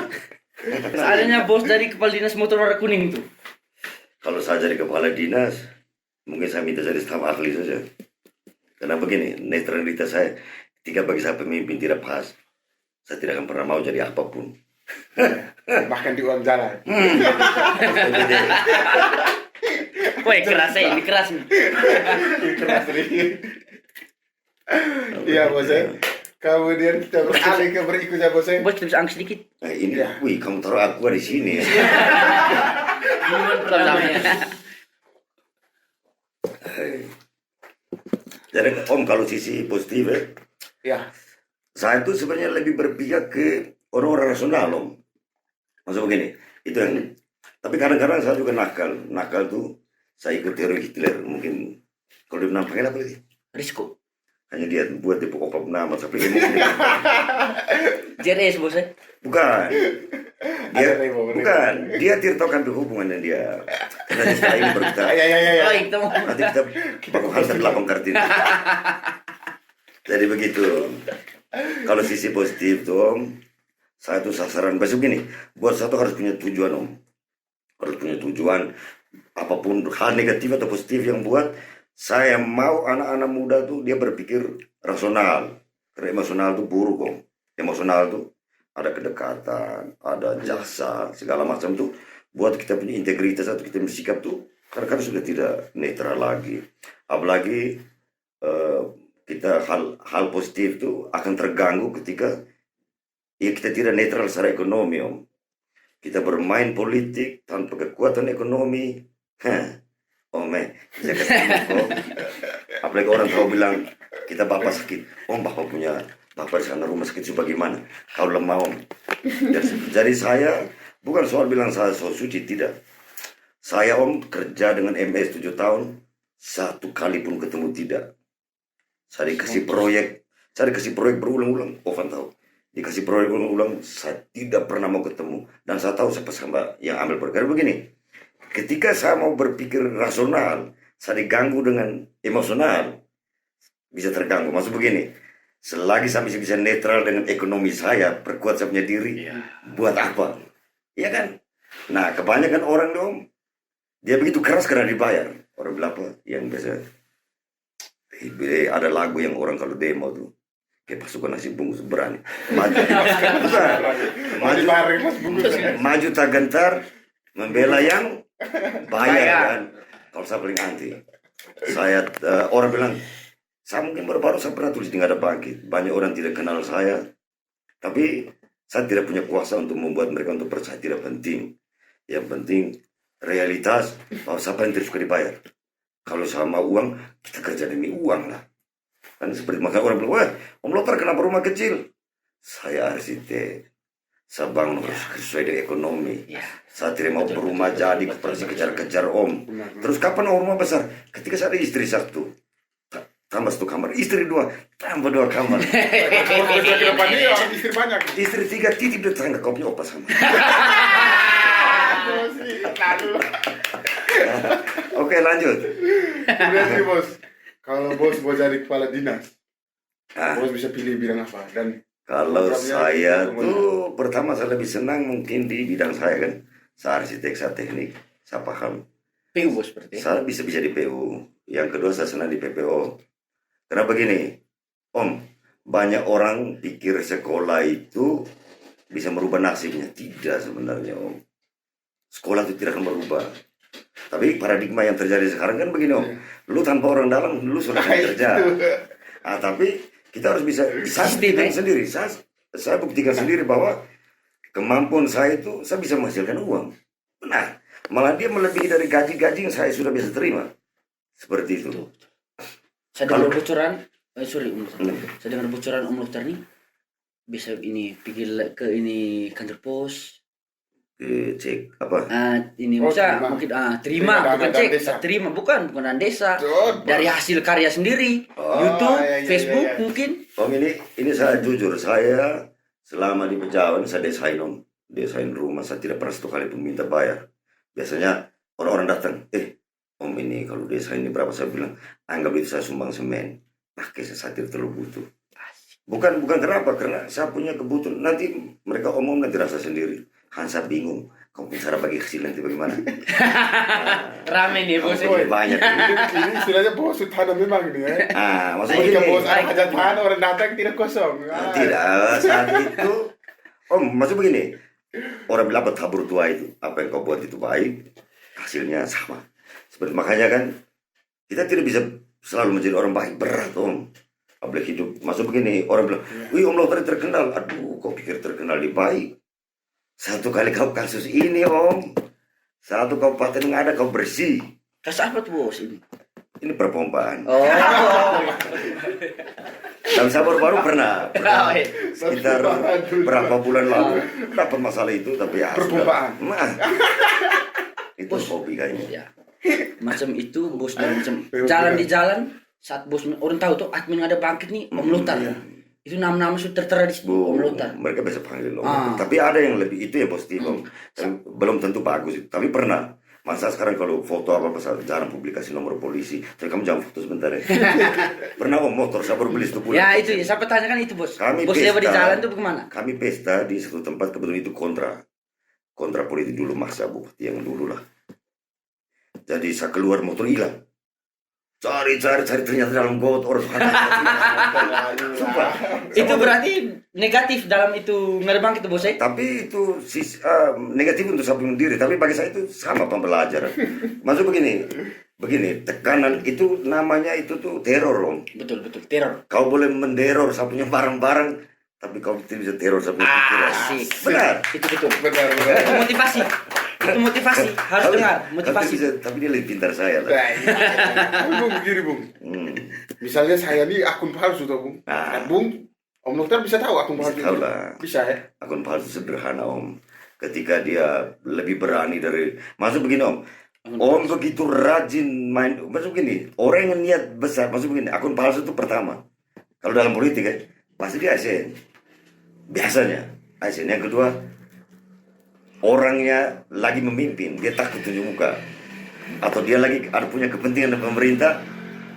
seadanya bos dari kepala dinas motor warna kuning itu. Kalau saya jadi kepala dinas, mungkin saya minta jadi staf ahli saja. Karena begini, netralitas saya, ketika bagi saya pemimpin tidak pas, saya tidak akan pernah mau jadi apapun. bahkan di uang jalan. Jadi, Woi keras ini keras nih. Keras nih. Iya bos. Kemudian kita beralih ke berikutnya bos. Bos terus angkat sedikit. nah ini, wih, kamu taruh aku di sini. Jadi Om kalau sisi positif Ya. saya tuh sebenarnya lebih berpihak ke orang-orang rasional Om. Maksud begini, itu yang. Tapi kadang-kadang saya juga nakal tuh saya ikut teori Hitler mungkin. Kalau dia menampaknya apa lagi? Risiko. Hanya dia buat di pokok nama tapi emosi. JRS bos ya. Bukan. Dia Ada remo. bukan. Dia tidak tahu kan hubungannya dia. Karena setelah ini baru kita Ya. Oh itu. nanti kita bakal hantar 8 kartin. Jadi begitu. Kalau sisi positif tuh Om, saya tuh sasaran besok gini. Buat satu harus punya tujuan Om. Harus punya tujuan. Apapun hal negatif atau positif yang buat saya mau anak-anak muda tuh dia berpikir rasional. Karena emosional tuh buruk Om. Emosional tuh ada kedekatan, ada jasa, segala macam tuh buat kita punya integritas atau kita bersikap tuh kadang-kadang sudah tidak netral lagi. Apalagi kita hal positif tuh akan terganggu ketika ya kita tidak netral secara ekonomi Om. Kita bermain politik tanpa kekuatan ekonomi. Bisa ketemu kok. Apalagi orang tahu bilang kita bapak sakit. Om bapak punya bapak di sana rumah sakit itu bagaimana? Kau lemah Om. Jadi saya bukan soal bilang saya so suci, tidak. Saya Om kerja dengan MS 7 tahun, 1 kali pun ketemu tidak. Saya dikasih proyek berulang-ulang. Ovan tahu. Dikasih proyek berulang-ulang, saya tidak pernah mau ketemu. Dan saya tahu siapa sama yang ambil perkara begini. Ketika saya mau berpikir rasional, saya diganggu dengan emosional, bisa terganggu. Maksud begini, selagi saya bisa netral dengan ekonomi saya, perkuat saya punya diri, buat apa? Iya kan? Nah, kebanyakan orang dong, dia begitu keras karena dibayar. Orang bilang apa? Yang biasa, ada lagu yang orang kalau demo tuh, kayak pasukan nasi bungkus berani. Maju tak gentar, membela yang bayar kan. Kalau saya paling anti. Saya orang bilang, saya mungkin baru-baru saya pernah tulis di Nggak Ada Bangkit. Banyak orang tidak kenal saya, tapi saya tidak punya kuasa untuk membuat mereka untuk percaya, tidak penting. Yang penting realitas bahwa siapa yang tidak suka dibayar. Kalau sama uang, kita kerja demi uang lah. Kan seperti makanya orang bilang, wah, Om Lothar kenapa rumah kecil? Saya arsitek. Saya bangun harus sesuai dengan ekonomi. Saya tidak mau berumah jadi pergi kejar-kejar Om. Terus kapan Om rumah besar? Ketika saya ada istri satu, tambah satu kamar, istri dua, tambah dua kamar. Kalau saya ke depan ini orang istri banyak. Istri tiga titip di tetangga, kau punya opa sama. Oke, lanjut. Kemudian nih bos, kalau bos mau jadi kepala dinas, Ah, bos bisa pilih bidang apa? Dan kalau programnya saya itu tuh pertama saya lebih senang mungkin di bidang saya kan. Saya arsitek, saya teknik, saya paham. PU bos berarti. Saya bisa di PU. Yang kedua saya senang di PPO. Karena begini, Om, banyak orang pikir sekolah itu bisa merubah nasibnya. Tidak sebenarnya Om. Sekolah itu tidak akan merubah. Tapi paradigma yang terjadi sekarang kan begini Om. Lu tanpa orang dalam, lu sudah akan kerja. Ah, tapi kita harus bisa buktikan sendiri. Saya buktikan sendiri bahwa kemampuan saya itu saya bisa menghasilkan uang. Benar. Malah dia melebihi dari gaji-gaji yang saya sudah bisa terima. Seperti itu. Saya dengar bocoran, sorry Om Lothar. Saya dengar bocoran Om Lothar nih bisa ini pergi ke ini kantor pos. Cek apa? Ini Oh, bisa terima. mungkin Terima terima bukan dana cek, desa. terima bukan dana desa. Betul. Dari hasil karya sendiri, Oh, YouTube, iya, Facebook iya. mungkin. Om ini saya jujur, saya selama di Pejawan saya desain Om. Desain rumah saya tidak pernah satu kali pun minta bayar. Biasanya orang-orang datang, Om ini kalau desain ini berapa, saya bilang anggap itu saya sumbang semen. Pakai saya tidak terlalu butuh. Bukan kenapa, karena saya punya kebutuhan. Nanti mereka omong nanti rasa sendiri. Hansa bingung, kamu punya cara bagi hasil nanti bagaimana? Rame nih bos. Kamu banyak. ini istilahnya bos tanam memang ini ya. Maksudnya Ketika begini. bos ada hajatan orang datang tidak kosong. Tidak, saat itu maksud begini, orang bilang apa tabur tua itu, apa yang kau buat itu baik, hasilnya sama. Seperti makanya kan kita tidak bisa selalu menjadi orang baik, berat Om. Apalagi hidup, maksud begini, orang bilang, wih Om Lothar terkenal, aduh kau pikir terkenal di baik. Satu kali kau kasus ini Om, satu kabupaten nggak ada kau bersih. Kasus apa tuh bos ini? Ini perpompaan. Oh. Dan saya baru pernah sekitar berapa bulan lalu dapat masalah itu, tapi ya Perpompaan. sudah. Nah, itu hobi kayaknya. Ya. Macam itu bos dan macam jalan di jalan saat bos orang tahu tuh admin ada bangkit nih Om Lothar. Itu nama-nama sudah tertera di situ Om Lothar. Mereka bisa panggil Om. Tapi ada yang lebih itu yang positif Om. Belum tentu bagus itu. Tapi pernah. Masa sekarang kalau foto apa jarang publikasi nomor polisi. Tapi kamu jangan foto sebentar ya. Pernah Om motor saya baru beli 10 bulan. Ya itu ya, saya tanyakan itu bos. Kami Bos lewat di jalan tuh bagaimana? Kami pesta di satu tempat, kebetulan itu kontra politik dulu, maksa bupati yang dulu lah. Jadi saya keluar motor hilang. Cari ternyata dalam got orang. Sumpah. Itu berarti negatif dalam itu ngerebang itu bos ya? Tapi itu negatif untuk saya bunuh diri. Tapi bagi saya itu sama pembelajaran. Maksud begini, tekanan itu namanya itu tuh teror Om. Betul teror. Kau boleh menderor saya punya barang-barang, tapi kau tidak bisa teror saya punya pikiran. Asik. Benar. Itu betul. Benar. Itu motivasi. Itu motivasi. Harus dengar motivasi. Tapi dia lebih pintar saya lah. Bung begini Bung. Hmm. Misalnya saya ini akun palsu tuh Bung. Bung, Om Lothar bisa tahu akun Bisa palsu. tahu lah. Bisa ya. Akun palsu sederhana Om. Ketika dia lebih berani dari, maksud begini Om. Om begitu rajin main, maksud begini, orang yang niat besar, maksud begini, akun palsu itu pertama. Kalau dalam politik ya, pasti dia ASN. Biasanya ASN. Yang kedua, orangnya lagi memimpin, dia takut tunjuk muka. Atau dia lagi ada punya kepentingan dengan pemerintah,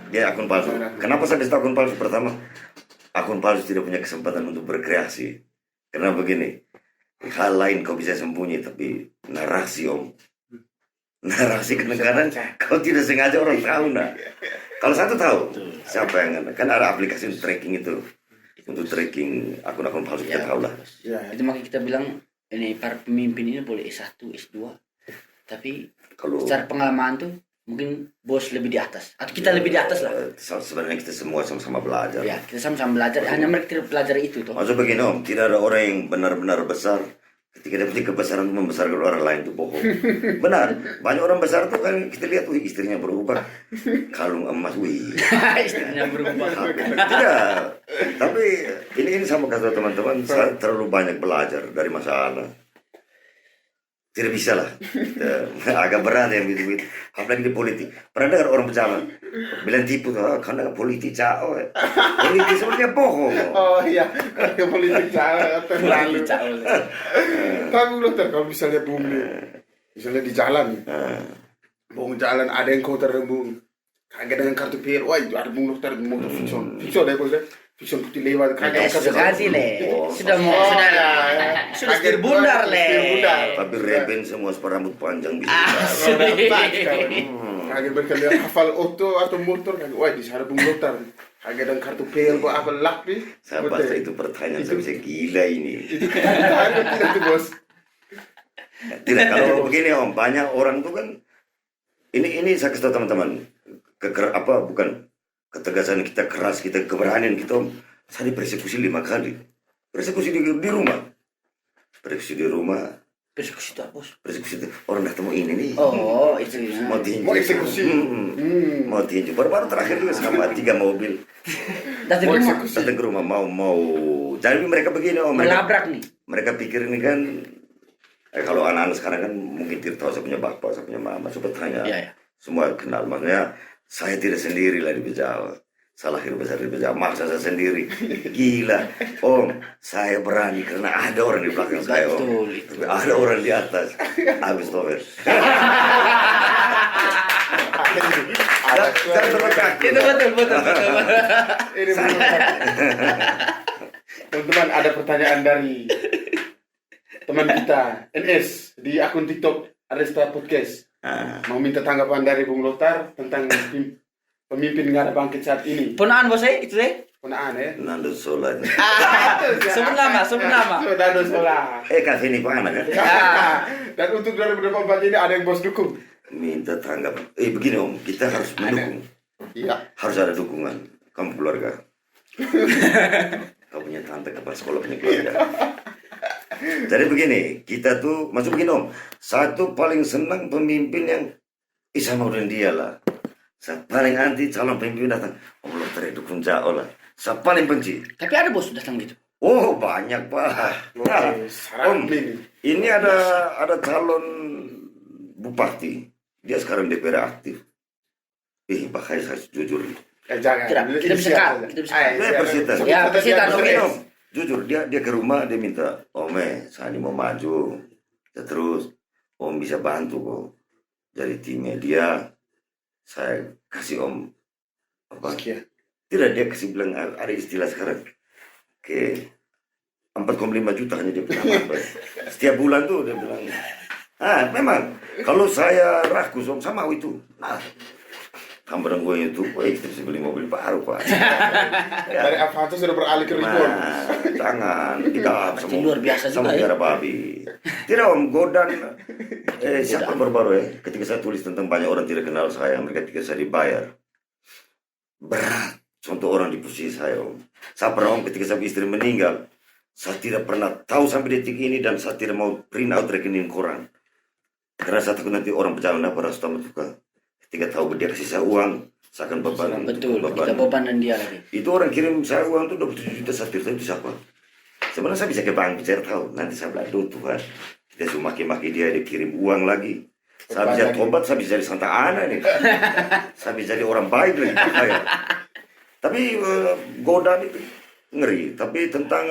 dia akun palsu. Kenapa saya bisa akun palsu? Pertama, akun palsu tidak punya kesempatan untuk berkreasi. Karena begini, hal lain kau bisa sembunyi, tapi narasi Om. Narasi kadang-kadang kau tidak sengaja orang tahu nah. Kalau satu tahu siapa yang kan ada aplikasi untuk tracking itu, untuk tracking akun-akun palsu kita tahu lah. Ya. Itu makanya kita bilang ini para pemimpin ini boleh S1, S2. Tapi Kalau secara pengalaman tuh Mungkin bos lebih di atas atau kita lebih di atas lah. Sebenarnya kita semua sama-sama belajar. Ya, kita sama-sama belajar. Hanya mereka tidak pelajari itu toh. Maksud begini Om, tidak ada orang yang benar-benar besar ketika dapat kebesaran membesarkan orang lain itu bohong. Benar, banyak orang besar tuh kan kita lihat, wih istrinya berubah, kalung emas, wih. Istrinya berubah. Tidak, tapi ini sama kata teman-teman, saya terlalu banyak belajar dari masalah. Tidak bisa lah, agak berat yang gitu-gitu. Apalagi di politik. Pernah dengar orang berjalan bilang tipu tuh, karena politik cao. Politik sebenarnya bohong. Oh iya, kalau politik salah terlalu. Politik. Tapi lu kalau misalnya bumi, misalnya di jalan, bung jalan ada yang kau terembung, kaget dengan kartu PR, wah itu ada bung dokter motor fiksion deh bos, fiksion putih lewat, kaget kartu Kasih le. Sudah sudah setir bundar le. Tapi reben semua rambut panjang bisa. Kaget berkali hafal auto atau motor, kaget, wah di sana bung dokter, kaget dengan kartu PR, kok apa lapi? Saya baca itu pertanyaan, saya bisa gila ini. Tidak tuh bos. Tidak, kalau begini Om, banyak orang tuh kan, ini saya kasih tahu teman-teman, bukan ketegasan kita, keras kita, keberanian kita Om. Saya dipersekusi 5 kali, persekusi di rumah, persekusi di rumah, Persekusi itu apa bos? persekusi itu orang datang mau ini nih, Oh itu ya. mau tinju, Mau eksekusi. mau tinju, baru terakhir juga sama 3 mobil, Datang Mau rumah. eksekusi. datang ke rumah mau, jadi mereka begini Om, Melabrak nih. mereka pikir ini kan, kalau anak-anak sekarang kan mungkin tidak tahu saya punya bapak, saya punya mama, saya bertanya, Iya. semua kenal, makanya saya tidak sendiri lah di Bejawa. Saya lahir besar di Bejawa, maksa saya sendiri. Gila, Om, saya berani karena ada orang di belakang saya, Om. Betul, itu. Tapi ada orang di atas. Habis Tower. Saya terlekat. Itu betul. Ini benar. Teman-teman, ada pertanyaan dari teman kita NS di akun TikTok Aresta Podcast. Mau minta tanggapan dari Bung Lothar tentang pemimpin Ngada Bangkit saat ini. Ponaan bos itu deh. Ponaan ya. Nando Sola. Sebut nama. Sudah dosa. Kasih ini Pak anak kan? Dan untuk 2024 ini ada yang bos dukung. Minta tanggapan. Begini Om, kita harus mendukung. Iya. Harus ada dukungan. Kamu keluarga. Kau punya tante, kepala sekolah punya keluarga. Jadi begini, kita tuh, maksud begini Om, satu paling senang pemimpin yang sama dan dia lah. Saya paling anti calon pemimpin datang, Allah dukung jauh lah. Saya paling benci. Tapi ada bos datang gitu. Oh banyak Pak. Nah, Om, ini ada calon bupati, dia sekarang DPR aktif. Bahaya saya jujur. Jangan. Kita bisa kalah. Persita. Ya, Persita, oke. Om, jujur dia ke rumah, dia minta, Ome, saya ini mau maju. Ya, terus Om bisa bantu kok. Jadi timnya dia, saya kasih Om apa? Tidak, dia kasih bilang ada istilah sekarang. Oke, 4,5 juta hanya dia bilang. Setiap bulan tuh dia bilang. Memang kalau saya rakus Om sama itu. Nah, tambahan gue itu, kita bisa beli mobil baru Pak. Dari Avanza sudah beralih ke Ribon. Jangan, tidak Pasti luar biasa sama juga ya. biara babi. Tidak Om, Godan, siapa yang baru-baru ya? Ketika saya tulis tentang banyak orang tidak kenal saya, mereka ketika saya dibayar. Berat, contoh orang di posisi saya Om. Saya pernah Om, ketika saya istri meninggal, saya tidak pernah tahu sampai detik ini dan saya tidak mau print out rekening koran. Karena saya takut nanti orang berjalan apa rasa tukar. Ketika tahu dia kasih saya uang, saya akan beban. Betul, kita beban dan dia lagi. Itu orang kirim saya uang tuh 27 juta, saya itu siapa? Sebenarnya saya bisa ke bank, saya tahu. Nanti saya bilang, aduh Tuhan, kita cuma maki-maki dia kirim uang lagi. Saya bisa tobat, saya bisa jadi Santa Ana nih. Saya bisa jadi orang baik lagi. Tapi godaan itu ngeri. Tapi tentang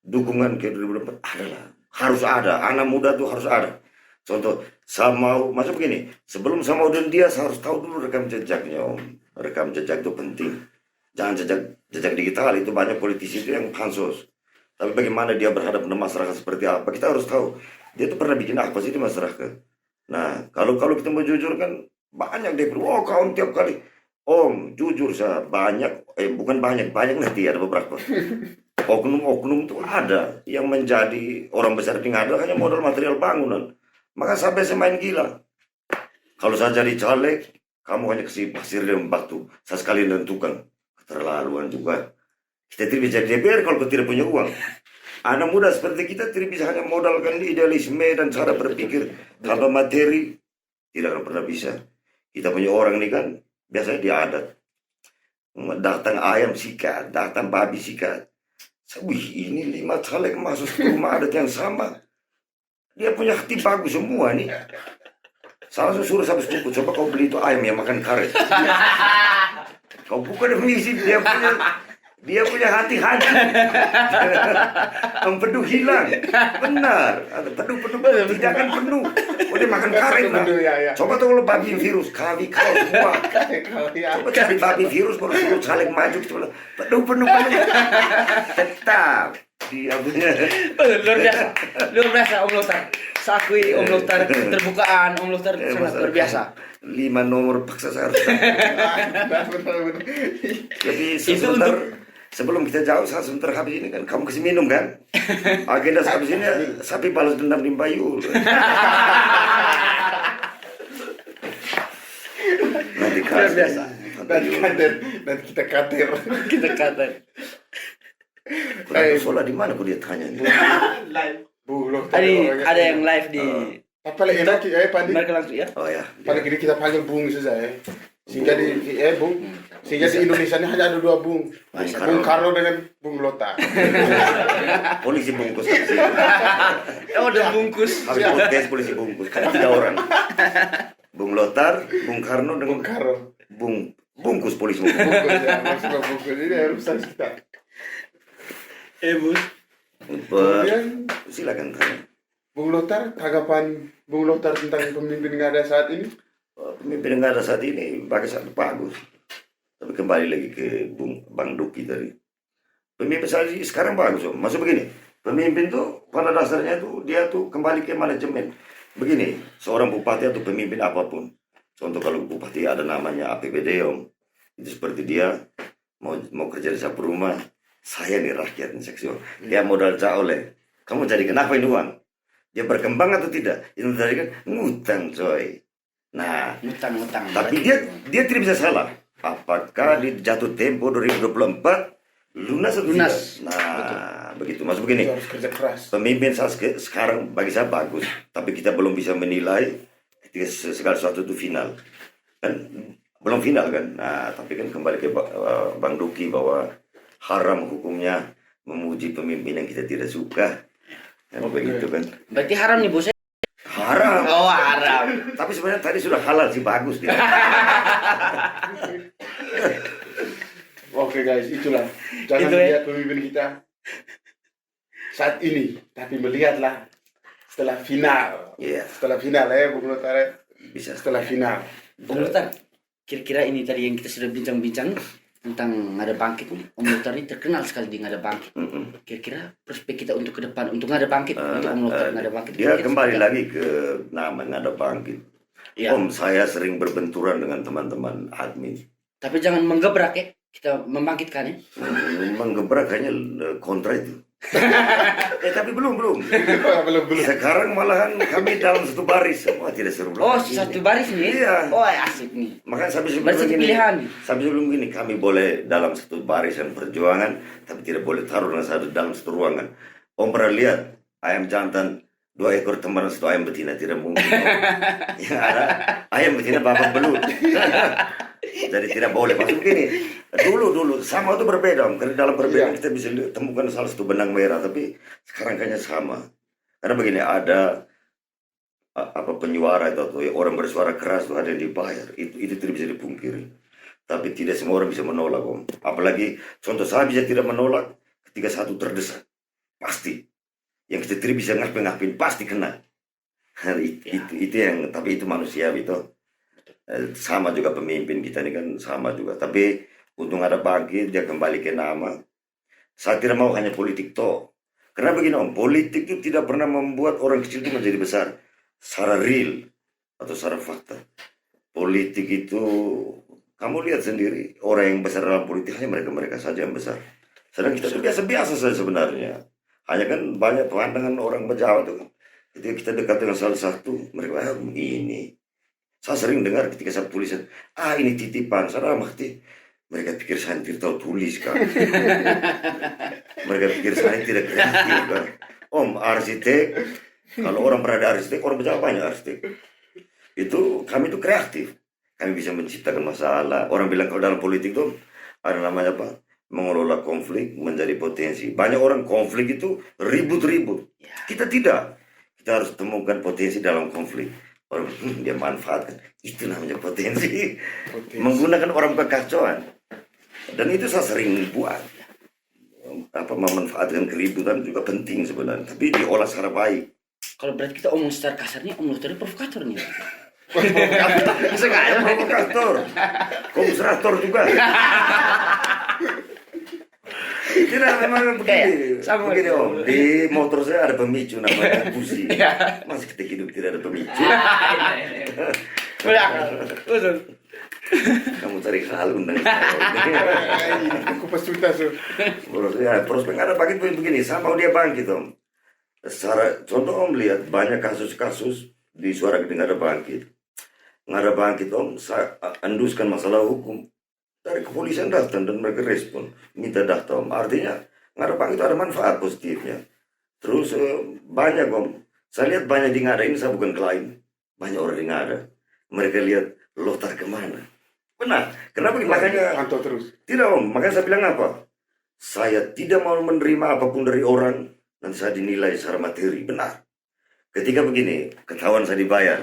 dukungan ke 2024 adalah harus ada. Anak muda tuh harus ada. Contoh, saya mau, masuk begini, sebelum saya mau dan dia, saya harus tahu dulu rekam jejaknya Om. Rekam jejak itu penting. Jangan jejak digital, itu banyak politisi itu yang pansos. Tapi bagaimana dia berhadapan dengan masyarakat seperti apa, kita harus tahu. Dia itu pernah bikin apa sih di masyarakat. Nah, kalau kita mau jujur kan, banyak dia bilang, kawan tiap kali. Om, jujur saya, bukan banyak nanti ada beberapa. Oknum-oknum itu ada, yang menjadi orang besar di Ngada hanya modal material bangunan. Maka sampai saya main gila. Kalau saya jadi caleg, kamu hanya kasih pasir dan batu. Saya sekali nentukan. Keterlaluan juga. Kita tidak bisa jadi DPR kalau kita tidak punya uang. Anak muda seperti kita tidak bisa hanya modalkan idealisme dan cara berpikir tanpa materi. Tidak akan pernah bisa. Kita punya orang ini kan biasanya diadat. Datang ayam sikat, datang babi sikat. Wih, ini 5 caleg masuk ke rumah adat yang sama. Dia punya hati bagus semua nih. Saya langsung suruh sama sepupu, coba kau beli itu ayam yang makan karet. Kau buka misi, dia punya hati hancur. Empedu hilang. Benar. Ada pedu tidak akan penuh. Oh, dia makan karet lah. Coba tuh kalau babi virus, kau semua. Coba cari babi virus, baru suruh caleg maju. Penuh. Tetap. Dia punya. Luar biasa Om Lothar. Saya akui Om Lothar keterbukaan Om Lothar sangat luar biasa. 5 nomor paksa saya harus. Jadi sebentar sebelum kita jauh, saya sebentar habis ini kan kamu kasih minum kan? Agenda habis ini sapi balas dendam di Bayu. Nanti Luar biasa. Dan kita kater. Soalnya di mana kok dia tanya? Ada yang live di Apa lagi enak Pandi? mereka langsung ya. Oh ya. Paling ini kita panggil Bung saja ya. Sehingga Bung. Sehingga di Indonesia ini hanya ada 2 Bung. Bung Karno dengan Bung Lothar. Polisi bungkus. Oh, udah bungkus. Habis podcast polisi bungkus. Kan 3 orang. Bung Lothar, Bung Karno dengan Bung Karno. Bungkus polisi bungkus. Bungkus ya, maksudnya bungkus ini harus kita. Bus. Kemudian Silakan tanya. Bung Lothar, tanggapan Bung Lothar tentang pemimpin yang ada saat ini? Pemimpin yang ada saat ini pakai satu bagus. Tapi kembali lagi ke Bang Duki tadi. Pemimpin saat ini sekarang bagus. Maksud begini, pemimpin tuh pada dasarnya tuh dia tuh kembali ke manajemen. Begini, seorang bupati atau pemimpin apapun. Contoh kalau bupati ada namanya APBD itu seperti dia mau kerja di satu rumah. Saya nih rakyat nih seksual. Dia modal oleh. Kamu jadi kenapa ini uang? Dia berkembang atau tidak? Itu tadi kan ngutang coy. Nah, Ngutang. tapi dia tidak bisa salah. Apakah di jatuh tempo 2024 lunas atau Lunas. tidak? Nah, begitu. Maksud begini. Kita harus kerja keras. Pemimpin sekarang bagi saya bagus, tapi kita belum bisa menilai ketika segala sesuatu itu final. Kan belum final kan. Nah, tapi kan kembali ke Bang Duki bahwa haram hukumnya memuji pemimpin yang kita tidak suka. Kan begitu kan. Berarti haram nih bos. Haram. Oh, haram. Tapi sebenarnya tadi sudah halal sih, bagus dia. Oke guys, itulah. Jangan Itu ya. lihat pemimpin kita saat ini, tapi melihatlah setelah final. Iya, Setelah final ya, Bung Lothar. Ya. bisa. Setelah final. Om Lothar, kira-kira ini tadi yang kita sudah bincang-bincang tentang Ngada Bangkit nih. Om Lothar ini terkenal sekali di Ngada Bangkit. Kira-kira prospek kita untuk ke depan, untuk Ngada Bangkit, untuk Om Lothar Ngada Bangkit. Dia kira-kira kembali seperti lagi ke nama Ngada Bangkit. Ya. Om, saya sering berbenturan dengan teman-teman admin. Tapi jangan menggebrak ya. Kita membangkitkan ya. Menggebrak hanya kontra itu. Tapi belum. belum. Sekarang malahan kami dalam satu baris. Wah, tidak seru. Oh, lagi. satu baris nih. Iya. Oh, asik nih. Makanya sampai sebelum Baris gini, pilihan. sampai sebelum gini kami boleh dalam satu barisan perjuangan, tapi tidak boleh taruh dalam satu ruangan. Om pernah lihat ayam jantan 2 ekor teman satu ayam betina, tidak mungkin. Yang ada ayam betina babak belut. Jadi tidak boleh masuk gini. Dulu sama itu berbeda Om. Karena dalam perbedaan kita bisa temukan salah satu benang merah, tapi sekarang kayaknya sama. Karena begini, ada apa penyuara itu atau orang bersuara keras itu ada yang dibayar. Itu tidak bisa dipungkiri. Tapi tidak semua orang bisa menolak Om. Apalagi contoh saya bisa tidak menolak ketika satu terdesak. Pasti. Yang kita tidak bisa ngapin pasti kena. Itu yang, tapi itu manusiawi itu. Sama juga pemimpin kita ini kan sama juga. Tapi untung ada Bangkit, dia kembali ke nama. Saya tidak mau hanya politik toh. Karena begini Om, politik itu tidak pernah membuat orang kecil itu menjadi besar. Secara real atau secara fakta. Politik itu, kamu lihat sendiri, orang yang besar dalam politik hanya mereka saja yang besar. Sedang kita itu biasa-biasa saja sebenarnya. Hanya kan banyak pandangan orang pejabat itu kan. Ketika kita dekat dengan salah satu, mereka ini. Saya sering dengar ketika saya tulis, ini titipan, saya mati. Mereka pikir saya tidak tahu tulis kan. Mereka pikir saya tidak kreatif kan. Om, arsitek, kalau orang berada arsitek, orang berjawab banyak arsitek. Itu kami itu kreatif. Kami bisa menciptakan masalah. Orang bilang kalau dalam politik tuh ada namanya apa? Mengelola konflik menjadi potensi. Banyak orang konflik itu ribut-ribut. Kita tidak. Kita harus temukan potensi dalam konflik. Orang dia manfaatkan. Itu namanya potensi. Menggunakan orang kekacauan. Dan itu saya sering buat. Memanfaatkan keributan juga penting sebenarnya. Tapi diolah secara baik. Kalau berarti kita omong secara kasarnya, Om Luther provokator nih. Saya provokator. Konservator juga. Tidak, memang begini. Begini Om, di motor saya ada pemicu namanya busi. Masih ketika hidup tidak ada pemicu. Kamu cari hal undang saya. Kupas tuntas tuh. Ya, prospek ada bangkit begini, sama dia bangkit Om. Contoh Om lihat banyak kasus-kasus di Suara Gede nggak ada bangkit. Nggak ada bangkit Om, saya enduskan masalah hukum. Dari kepolisian datang dan mereka respon, minta data Om. Artinya nggak ada bangkit ada manfaat positifnya. Terus banyak Om, saya lihat banyak di ngada ini, saya bukan klaim. Banyak orang di ngada. Mereka lihat Lothar kemana. Benar, kenapa? Makanya pantau terus. tidak Om, makanya saya bilang apa? Saya tidak mau menerima apapun dari orang, nanti saya dinilai secara materi. Benar. Ketika begini, ketahuan saya dibayar.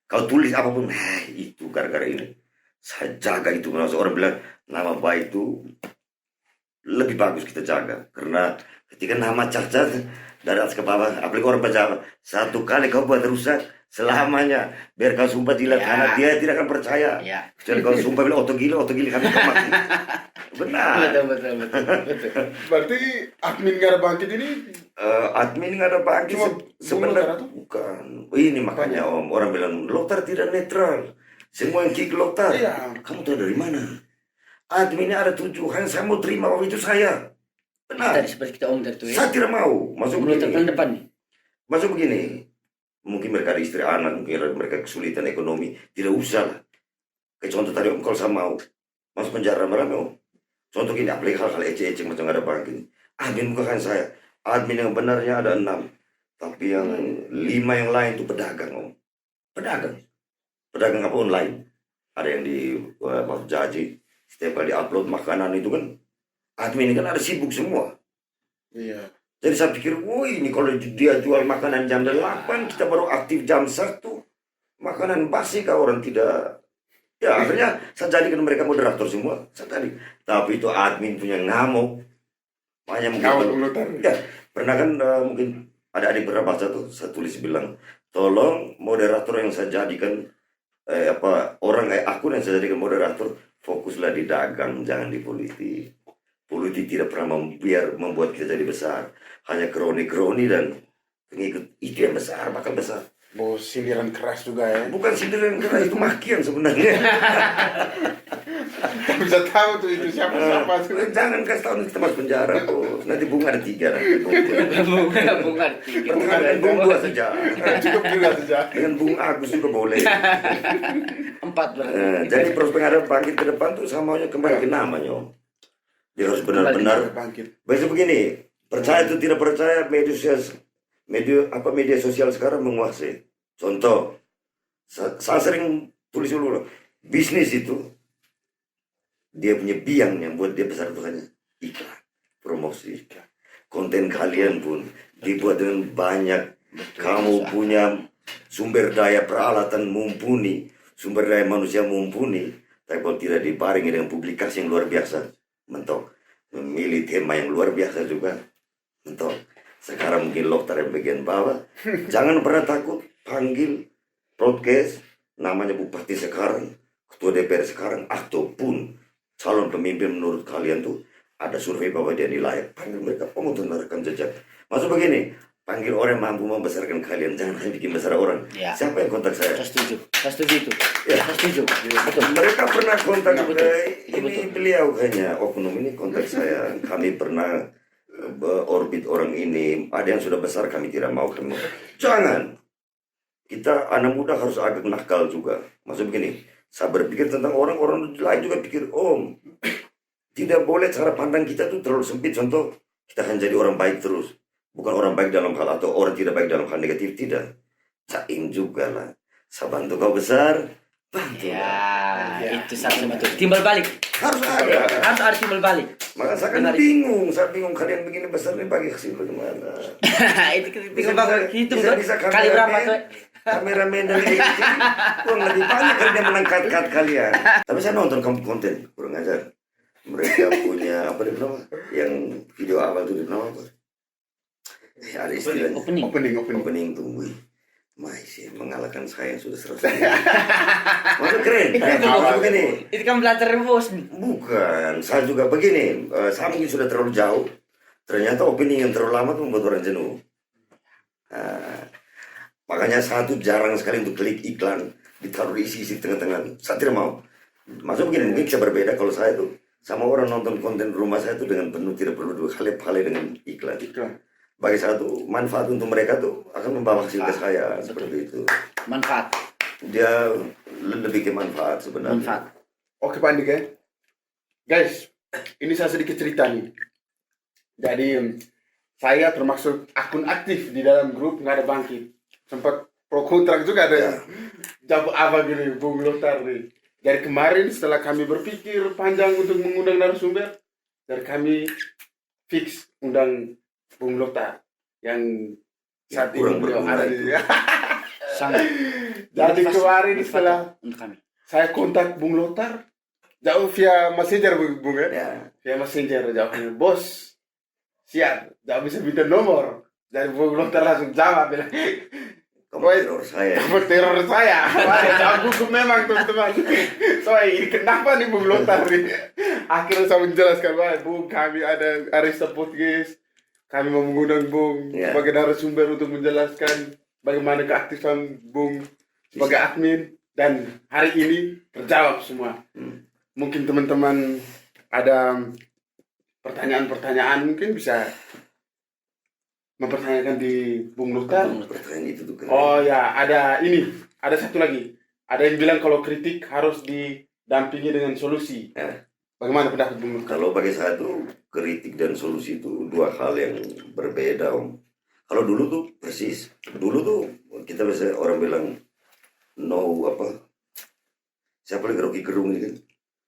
Kau tulis apapun, itu gara-gara ini. Saya jaga itu. Maksud orang bilang, nama baik itu lebih bagus kita jaga. Karena ketika nama cacat, dari atas ke bawah, apalagi orang pejabat, satu kali kau buat rusak, selamanya. Biar kau sumpah dilihat, karena dia tidak akan percaya. Kecuali kau sumpah bilang, oto gila kami mati. Benar. Betul. Berarti admin Ngada Bangkit ini admin nggak ada bangkit Cuma sebenarnya Lothar bukan. Ini makanya Om, orang bilang Lothar tidak netral. Semua yang kick Lothar. Iya. Kamu tahu dari mana? Adminnya ada tujuan, saya mau terima waktu itu saya. Benar. Tadi seperti kita omong dari itu ya. Saya tidak mau. Masuk Om Luther begini. depan nih. Masuk begini. Mungkin mereka ada istri anak, mungkin mereka kesulitan ekonomi. Tidak usah lah. Kayak contoh tadi Om, kalau saya mau masuk penjara rame-rame Om. Contoh gini, apalagi hal-hal ecek-ecek macam ada bangkit. Admin bukan saya. Admin yang benarnya ada 6. Tapi yang 5 yang lain itu pedagang Om. Pedagang. Pedagang apa online. Ada yang di Jaji. Setiap kali upload makanan itu kan. Admin kan ada sibuk semua. iya. Jadi saya pikir, woi ini kalau dia jual makanan jam 8, kita baru aktif jam 1. Makanan basi kah orang tidak. Ya akhirnya saya jadikan mereka moderator semua. Saya tadi. Tapi itu admin punya ngamuk. Makanya mungkin. Ya, pernah kan mungkin ada adik pernah baca tuh. Saya tulis bilang, tolong moderator yang saya jadikan, orang akun yang saya jadikan moderator, fokuslah di dagang, jangan di politik. Politik tidak pernah membuat kita jadi besar. Hanya kroni-kroni dan pengikut itu yang besar, bakal besar. Bos sindiran keras juga ya. Bukan sindiran keras, itu makian sebenarnya. Tak bisa tahu tuh itu siapa tuh. Jangan kasih tahu kita masuk penjara bos. Nanti bunga ada 3 nanti. Bunga. Pertengahan dengan bunga 2 saja. Cukup juga saja. Dengan bunga Agus juga boleh. 4 berarti. Jadi prospek ada bangkit ke depan tuh samanya kembali ke namanya Om. Dia harus benar-benar. Bangkit. Biasa begini, percaya atau tidak percaya media sosial sekarang menguasai. Contoh, saya sering tulis dulu, bisnis itu dia punya biang yang buat dia besar itu hanya iklan, promosi. Konten kalian pun dibuat dengan banyak. Kamu punya sumber daya peralatan mumpuni, sumber daya manusia mumpuni, tapi kalau tidak dibarengi dengan publikasi yang luar biasa, mentok. Memilih tema yang luar biasa juga, mentok. Sekarang mungkin Lothar yang bagian bawah. Jangan pernah takut panggil broadcast namanya bupati sekarang, ketua DPR sekarang, ataupun calon pemimpin menurut kalian tuh ada survei bahwa dia layak. Panggil mereka, pemotongan rekam jejak. Maksud begini, panggil orang yang mampu membesarkan kalian, jangan hanya bikin besar orang. Ya. Siapa yang kontak saya? Saya setuju itu. Ya. Saya setuju. Betul. Mereka pernah kontak Betul. ini beliau kayaknya oknum ini kontak saya. Kami pernah orbit orang ini. Ada yang sudah besar kami tidak mau. Jangan. kita anak muda harus agak nakal juga. Maksud begini, saya berpikir tentang orang-orang lain juga pikir, Om, tidak boleh cara pandang kita tuh terlalu sempit. Contoh, kita akan jadi orang baik terus. Bukan orang baik dalam hal atau orang tidak baik dalam hal negatif, tidak. Caim juga lah. Saya bantu kau besar, bantu. Ya, itu sangat betul. Timbal balik. Harus ada. Harus ada timbal balik. Maka saya kan bingung. Saya bingung kalian begini besar nih bagi hasil bagaimana. Itu kita bakal hitung tuh. Kali berapa tuh? Kameramen dan editing uang lebih banyak kan dia menangkat kalian. Tapi saya nonton kamu konten kurang ajar. Mereka punya apa dia nama? Yang video awal itu nama apa? Ada istilahnya opening tunggu. Masih mengalahkan saya yang sudah 100. Maksud keren. Maksud begini. Itu kan belajar bos. Bukan, saya juga begini. Saya mungkin sudah terlalu jauh. Ternyata opening yang terlalu lama itu membuat orang jenuh. Makanya saya tuh jarang sekali untuk klik iklan ditaruh di isi tengah-tengah. Saya tidak mau. Maksud begini, mungkin bisa berbeda kalau saya tuh sama orang nonton konten rumah saya tuh dengan penuh, tidak perlu dua kali dengan iklan. Bagi saya tuh manfaat untuk mereka tuh akan membawa hasil ke saya seperti itu. Manfaat. Dia lebih ke manfaat sebenarnya. Manfaat. Oke Pak Andik ya. Guys, ini saya sedikit cerita nih. Jadi saya termasuk akun aktif di dalam grup Nggak Ada Bangkit. Sempat pro kontra juga ada jawab apa gini Bung Lothar nih. Dari kemarin setelah kami berpikir panjang untuk mengundang narasumber, dari kami fix undang Bung Lothar yang saat ini beliau ada di Sangat. Jadi kemarin setelah untuk kami. saya kontak Bung Lothar jauh via messenger Bung ya. Ya. Via messenger jawabnya, bos siap, jauh bisa minta nomor. Dari Bung Lothar langsung jawab bilang, Kamu teror saya. kamu teror saya. Wah, jawab hukum memang teman-teman. Soalnya ini kenapa nih Bung Lothar nih? Akhirnya saya menjelaskan, wah Bung kami ada Arista Podcast. Kami mau mengundang Bung sebagai narasumber untuk menjelaskan bagaimana keaktifan Bung sebagai admin. Dan hari ini terjawab semua. Mungkin teman-teman ada pertanyaan-pertanyaan mungkin bisa mempertanyakan di Bung Lothar. Pertanyaan itu tuh keren. Oh ya, ada ini. Ada satu lagi. Ada yang bilang kalau kritik harus didampingi dengan solusi. Bagaimana pendapat Bung Lothar? Kalau bagi saya tuh kritik dan solusi itu dua hal yang berbeda, Om. Kalau dulu tuh persis. Dulu tuh kita biasa orang bilang no apa? Siapa lagi Rocky Gerung ini kan?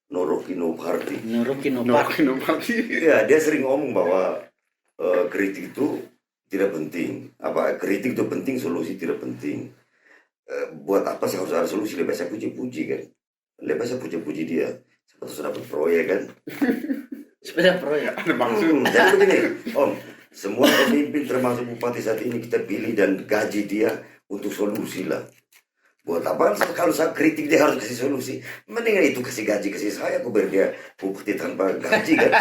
No Rocky no party. No Rocky no Party. Ya, dia sering ngomong bahwa kritik itu tidak penting. Apa kritik itu penting, solusi tidak penting. Buat apa sih harus ada solusi? Lebih saya puji-puji kan. Lebih saya puji-puji dia. Sepatu sudah dapat proyek kan. Sepeda proyek. Ada maksud. Jadi begini, Om. Semua pemimpin termasuk bupati saat ini kita pilih dan gaji dia untuk solusi lah. Buat apa kalau saya kritik dia harus kasih solusi? Mendingan itu kasih gaji kasih saya, aku biar dia bupati tanpa gaji kan.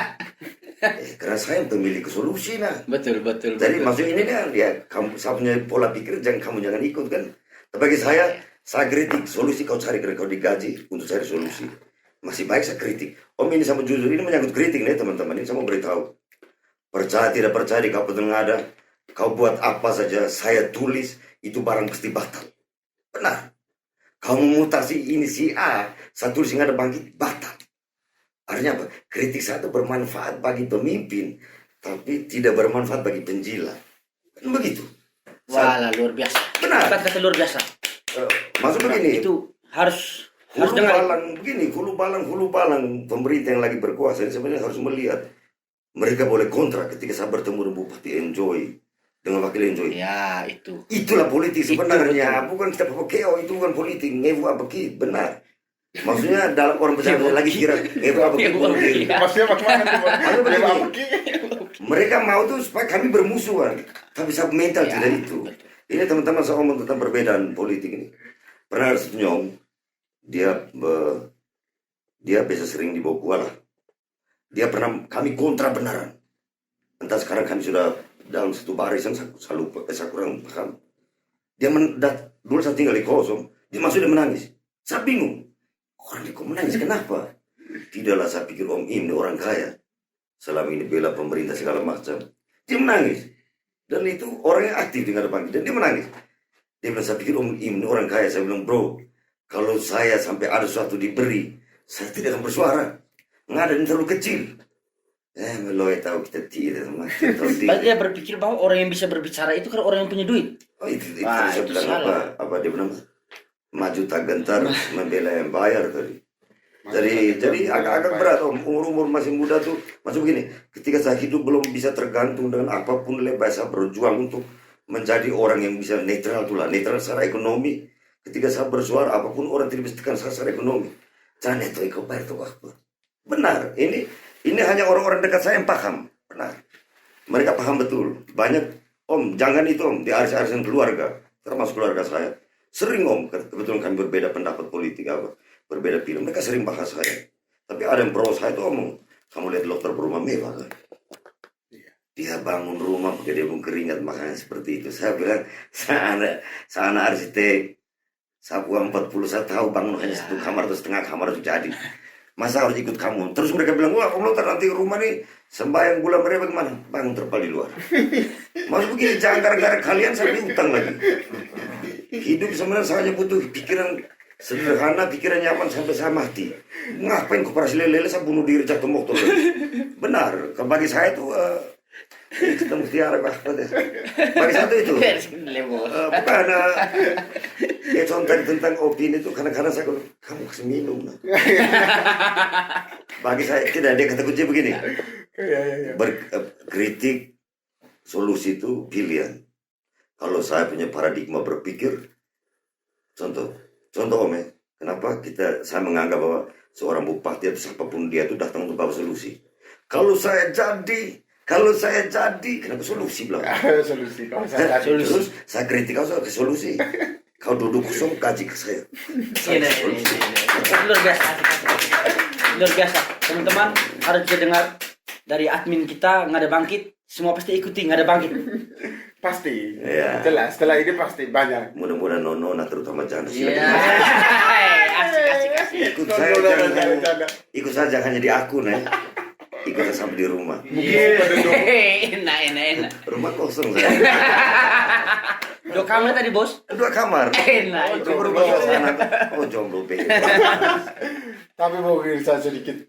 Karena saya yang pemilik solusi lah. Betul. Jadi maksud ini kan ya kamu saya punya pola pikir kamu jangan ikut kan. Tapi bagi saya kritik solusi kau cari karena kau digaji untuk cari solusi. Masih baik saya kritik. Om ini sama jujur ini menyangkut kritik nih teman-teman, ini saya mau beritahu. Percaya tidak percaya di Kabupaten Ngada, kau buat apa saja saya tulis itu barang pasti batal. Benar. Kamu mutasi ini si A, saya tulis Ngada Bangkit batal. Artinya apa? Kritik saya itu bermanfaat bagi pemimpin, tapi tidak bermanfaat bagi penjila. Kan begitu. Wala, luar biasa. Benar. Kata luar biasa. Maksud begini. Itu harus Hulu dengar. balang begini, hulu balang pemerintah yang lagi berkuasa ini sebenarnya harus melihat mereka boleh kontra ketika saya bertemu dengan Bupati Enjoy dengan Wakil Enjoy. Ya, itu. Itulah politik sebenarnya, Itu, bukan kita pokeo itu bukan politik, ngewu apa ki, benar. Maksudnya dalam orang bercanda lagi kira ngewu apa ki. Maksudnya bagaimana tuh? Mereka mau tuh supaya kami bermusuhan, tapi saya mental tidak itu. Ini teman-teman saya ngomong tentang perbedaan politik ini. Pernah ada satu nyong, dia biasa sering dibawa kuala. Dia pernah kami kontra benaran. Entah sekarang kami sudah dalam satu barisan saya kurang paham. Dia dulu saya tinggal di kosong, dia masuk dia menangis. Saya bingung. Orang ini kok menangis kenapa? Tidaklah saya pikir Om Im ini orang kaya. Selama ini bela pemerintah segala macam. Dia menangis. Dan itu orang yang aktif di Ngada Bangkit dan dia menangis. Dia bilang, saya pikir Om Im ini orang kaya. Saya bilang, bro, kalau saya sampai ada sesuatu diberi, saya tidak akan bersuara. Ngada ini terlalu kecil. Meloy tahu kita tidak. Berarti dia berpikir bahwa orang yang bisa berbicara itu kan orang yang punya duit. Oh, itu Wah, saya itu bilang salah. apa dia bilang, maju tak gentar, membela yang bayar tadi. Jadi agak berat Om, umur masih muda tuh, masuk begini. Ketika saya hidup belum bisa tergantung dengan apapun, lebih saya berjuang untuk menjadi orang yang bisa netral tuh lah, netral secara ekonomi. Ketika saya bersuara, apapun orang tidak bisa tekan saya secara ekonomi. Jangan itu ikut bayar tuh apa? Benar, ini hanya orang-orang dekat saya yang paham. Benar, mereka paham betul. Banyak Om, jangan itu Om, di arisan keluarga, termasuk keluarga saya. Sering Om, kebetulan kami berbeda pendapat politik apa, berbeda film, mereka sering bahas saya. Tapi ada yang pro saya itu omong, kamu lihat dokter berumah mewah kan? Dia bangun rumah pakai debung keringat, makanya seperti itu. Saya bilang, sana arsitek, saya uang 40, saya tahu bangun hanya satu kamar atau setengah kamar itu jadi. Masa harus ikut kamu? Terus mereka bilang, wah kamu nanti rumah nih sembahyang bulan mereka bagaimana? Bangun terpal di luar. Maksud begini, jangan gara-gara kalian saya diutang lagi. Hidup sebenarnya saya hanya butuh pikiran sederhana, pikiran nyaman sampai saya mati. Ngapain koperasi lele saya bunuh diri jatuh motor lagi. Benar, bagi saya itu kita mutiara bagi saya itu bukan contoh tentang opini itu kadang-kadang saya bilang, kamu kasih minum. Bagi saya tidak, dia kata kunci begini, berkritik solusi itu pilihan. Kalau saya punya paradigma berpikir, contoh Om ya, kenapa saya menganggap bahwa seorang bupati atau siapapun dia itu datang untuk bawa solusi. Kalau saya jadi, kenapa solusi bilang? Solusi. Terus saya kritik kau ke solusi. Kau duduk kosong gaji ke saya. Luar biasa. Luar biasa. Teman-teman harus bisa dengar dari admin kita nggak ada bangkit. Semua pasti ikuti nggak ada bangkit. Pasti. Ya. Jelas. Setelah ini pasti banyak. Mudah-mudahan nona terutama jangan Iya. Asik. Ikut saya jangan jadi akun ya. Ikut saya sampai di rumah. Enak. Rumah kosong saya. 2 kamar tadi bos. 2 kamar. Enak. Itu berubah suasana. Oh jomblo bebas. Tapi mungkin saya sedikit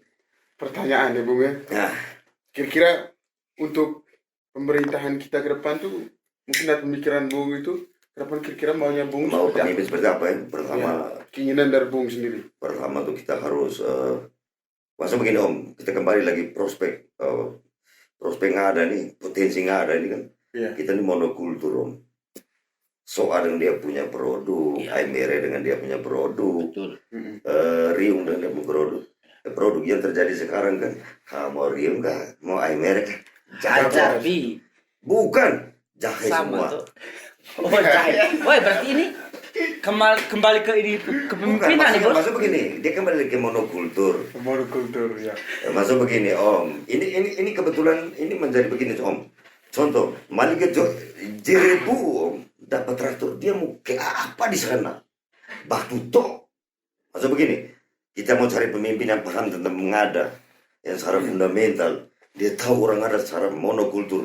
pertanyaan ya Bung ya. Nah, Kira-kira untuk pemerintahan kita ke depan tuh mungkin ada pemikiran Bung itu ke depan kira-kira maunya Bung mau seperti apa? pemimpin seperti apa ya? Pertama, Keinginan dari Bung sendiri. pertama tuh kita harus masa begini Om, kita kembali lagi prospek nggak ada nih, potensi nggak ada ini kan. Iya. Kita ini monokultur Om. Soa dengan dia punya produk, Aimere dengan dia punya produk, Betul. Riung dengan dia punya produk. Produk yang terjadi sekarang kan, kamu mau Riung kah? Mau Aimere kah? Cacapi. Bukan, jahe Sama semua. tuh. Oh jahe. Woi berarti ini kembali ke ini kepemimpinan nih bos. Maksud begini, dia kembali ke monokultur. Monokultur ya. Maksud begini Om, ini kebetulan ini menjadi begini Om. Contoh, Malika Jerebu Om dapat traktor, dia mau ke apa di sana? Batu tok. Maksud begini, kita mau cari pemimpin yang paham tentang mengada, yang secara fundamental. Dia tahu orang ada secara monokultur.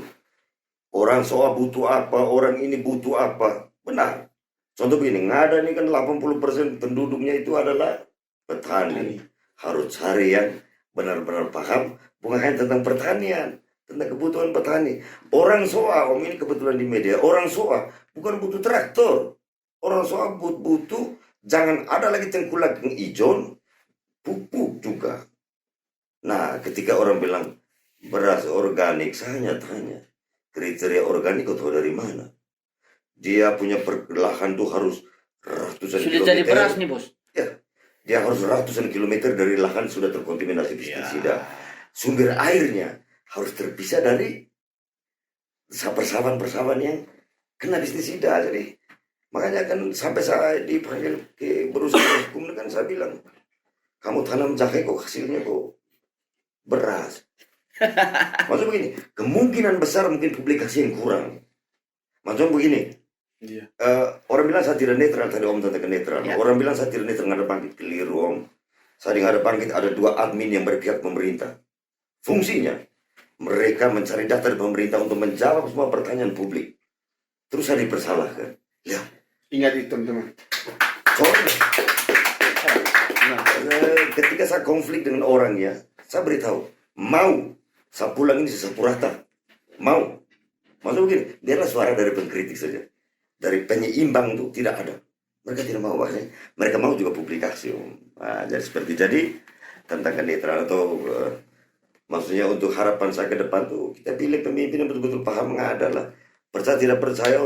Orang soal butuh apa, orang ini butuh apa. Benar. Contoh begini, ngada ini kan 80% penduduknya itu adalah petani. Harus cari yang benar-benar paham, bukan hanya tentang pertanian, tentang kebutuhan petani. Orang soa, Om ini kebetulan di media, orang soa bukan butuh traktor. Orang soa butuh, jangan ada lagi tengkulak yang ijon, pupuk juga. Nah, ketika orang bilang beras organik, saya hanya tanya, kriteria organik itu dari mana? Dia punya lahan tuh harus ratusan Sudah kilometer. jadi beras nih bos. Ya, dia harus ratusan kilometer dari lahan sudah terkontaminasi pestisida. Sumber airnya harus terpisah dari persawahan-persawahan yang kena pestisida. Jadi makanya kan sampai saya dipanggil ke berusaha hukum kan saya bilang, kamu tanam jahe kok hasilnya kok beras. Maksud begini, kemungkinan besar mungkin publikasi yang kurang. Maksud begini, Iya. orang bilang saya tidak netral, tadi Om tentang netral. Ya. Orang bilang saya tidak netral, nggak ada bangkit, keliru Om. Saya di nggak ada bangkit, ada 2 admin yang berpihak pemerintah. Fungsinya, mereka mencari data dari pemerintah untuk menjawab semua pertanyaan publik. Terus saya dipersalahkan. Ya, Ingat itu teman-teman. Soalnya Nah, ketika saya konflik dengan orang ya, saya beritahu, mau saya pulang ini sepurata, mau. Maksudnya begini, biarlah suara dari pengkritik saja, dari penyeimbang itu tidak ada. Mereka tidak mau, makanya mereka mau juga publikasi. Nah, jadi seperti jadi tentang netral atau maksudnya untuk harapan saya ke depan tuh kita pilih pemimpin yang betul-betul paham mengada lah. Percaya tidak percaya,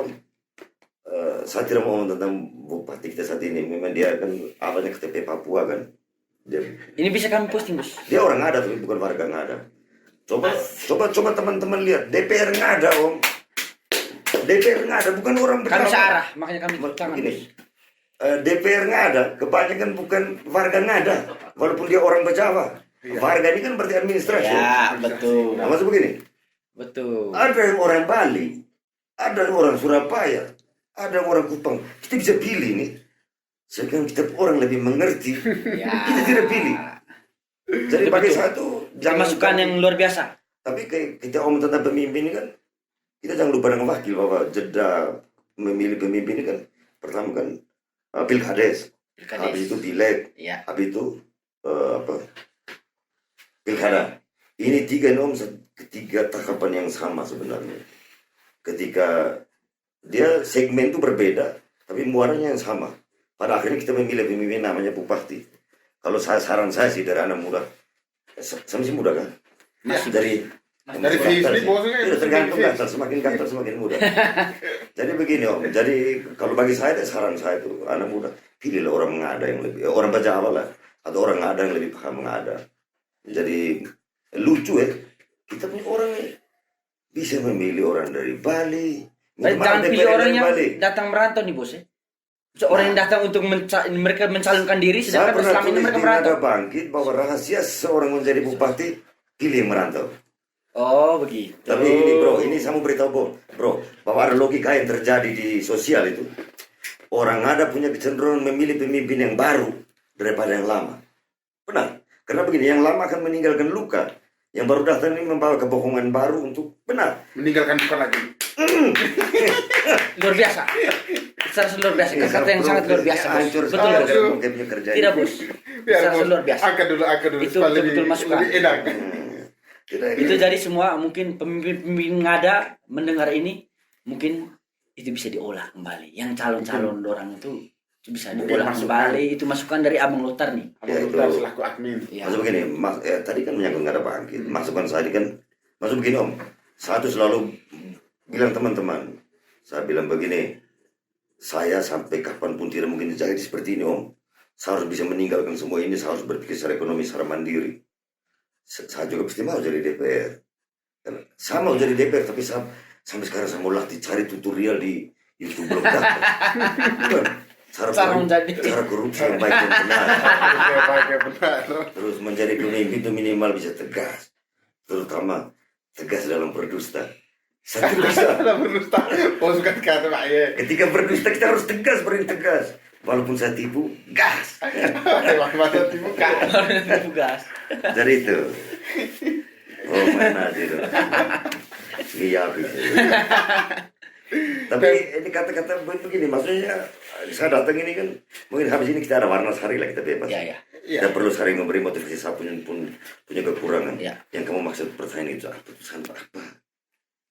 saya tidak mau tentang bupati kita saat ini. Memang dia kan awalnya KTP Papua kan. Ini bisa kami posting, Bos. Dia orang ada tapi bukan warga ngada. Coba teman-teman lihat DPR ngada om. DPR ngada bukan orang Kami Betawi. searah, makanya kami tangan. Begini, DPR ngada kebanyakan bukan warga ngada, walaupun dia orang Bejawa. Warga ini kan berarti administrasi. Ya, betul. Nah, maksud begini, Betul. ada yang orang Bali, ada yang orang Surabaya, ada yang orang Kupang. Kita bisa pilih nih. Sekarang kita orang lebih mengerti, Ya. kita tidak pilih. Jadi Betul, bagi betul. saya tuh Masukan yang luar biasa. Tapi kayak kita omong tentang pemimpin ini kan, kita jangan lupa dengan wakil bahwa jeda memilih pemimpin ini kan, pertama kan pilkades, habis itu pileg, Ya. habis itu pilkada. Ini tiga nom, ketiga tahapan yang sama sebenarnya. Ketika dia segmen itu berbeda, tapi muaranya yang sama. Pada akhirnya kita memilih pemimpin namanya bupati. Kalau saran saya sih dari anak muda, saya masih muda kan? Masih. Dari Facebook bosnya tidak tergantung gatal, semakin muda. Jadi begini om, jadi kalau bagi saya saran saya itu anak muda pilihlah orang mengada yang lebih orang Jawa lah atau orang ngada yang lebih paham mengada. Jadi lucu ya, kita punya orang nih bisa memilih orang dari Bali. Tapi Mana jangan DPR pilih orang dari yang Bali? datang merantau nih, Bos ya. Orang yang datang untuk mereka mencalonkan diri, Saya sedangkan pernah selama ini tulis mereka di merantau. Nada Bangkit bahwa rahasia seorang menjadi bupati pilih yang merantau. Oh, begitu. Tapi ini bro, ini saya mau beritahu bro, bahwa ada logika yang terjadi di sosial itu. Orang ada punya kecenderungan memilih pemimpin yang baru daripada yang lama. Benar. Karena begini, yang lama akan meninggalkan luka. Yang baru datang ini membawa kebohongan baru untuk benar. meninggalkan bukan lagi. Luar biasa. Secara luar biasa. Kata yang sangat luar biasa, Bos. Hancur Betul, sekali Bos. dari mungkin kerja Tidak, ini. Bos. Biar Secara bos, luar biasa. angkat dulu Itu supaya betul-betul masukan. lebih enak. Tidak, Itu jadi semua mungkin pemimpin ngada mendengar ini mungkin itu bisa diolah kembali. Yang calon-calon orang itu bisa Mungkin diolah masukan. kembali. Itu masukan dari Abang Lotar nih. Abang Ya, Luther itu. selaku admin. Ya. Maksud begini, tadi kan menyangkut nggak ada bangkit. Masukan saya ini kan, maksud begini om, saya tuh selalu bilang teman-teman, saya bilang begini, saya sampai kapanpun tidak mungkin jadi seperti ini om. Saya harus bisa meninggalkan semua ini, saya harus berpikir secara ekonomi, secara mandiri. Saya juga pasti mau jadi DPR. Karena saya mau jadi DPR, tapi saya, sampai sekarang saya mau latih cari tutorial di YouTube belum dapat. Bukan. Cara menjadi. Cara korupsi yang baik dan benar. Pakai benar. Terus menjadi pemimpin itu minimal bisa tegas, terutama tegas dalam berdusta. Saya tidak bisa. Ada berusta. Oh suka kata Pak ya. Ketika berdusta kita harus tegas, beri tegas. Walaupun saya tipu, gas. Masa dibuka. Tugas. Jadi itu. Oh mana itu? Iya bisa. Tapi ini kata-kata begini, maksudnya saya datang ini kan mungkin habis ini kita ada warna sehari lah kita bebas. Ya, ya. Iya. Kita perlu sering memberi motivasi saya punya kekurangan. Ya. Yang kamu maksud pertanyaan itu apa? Tulisan itu apa?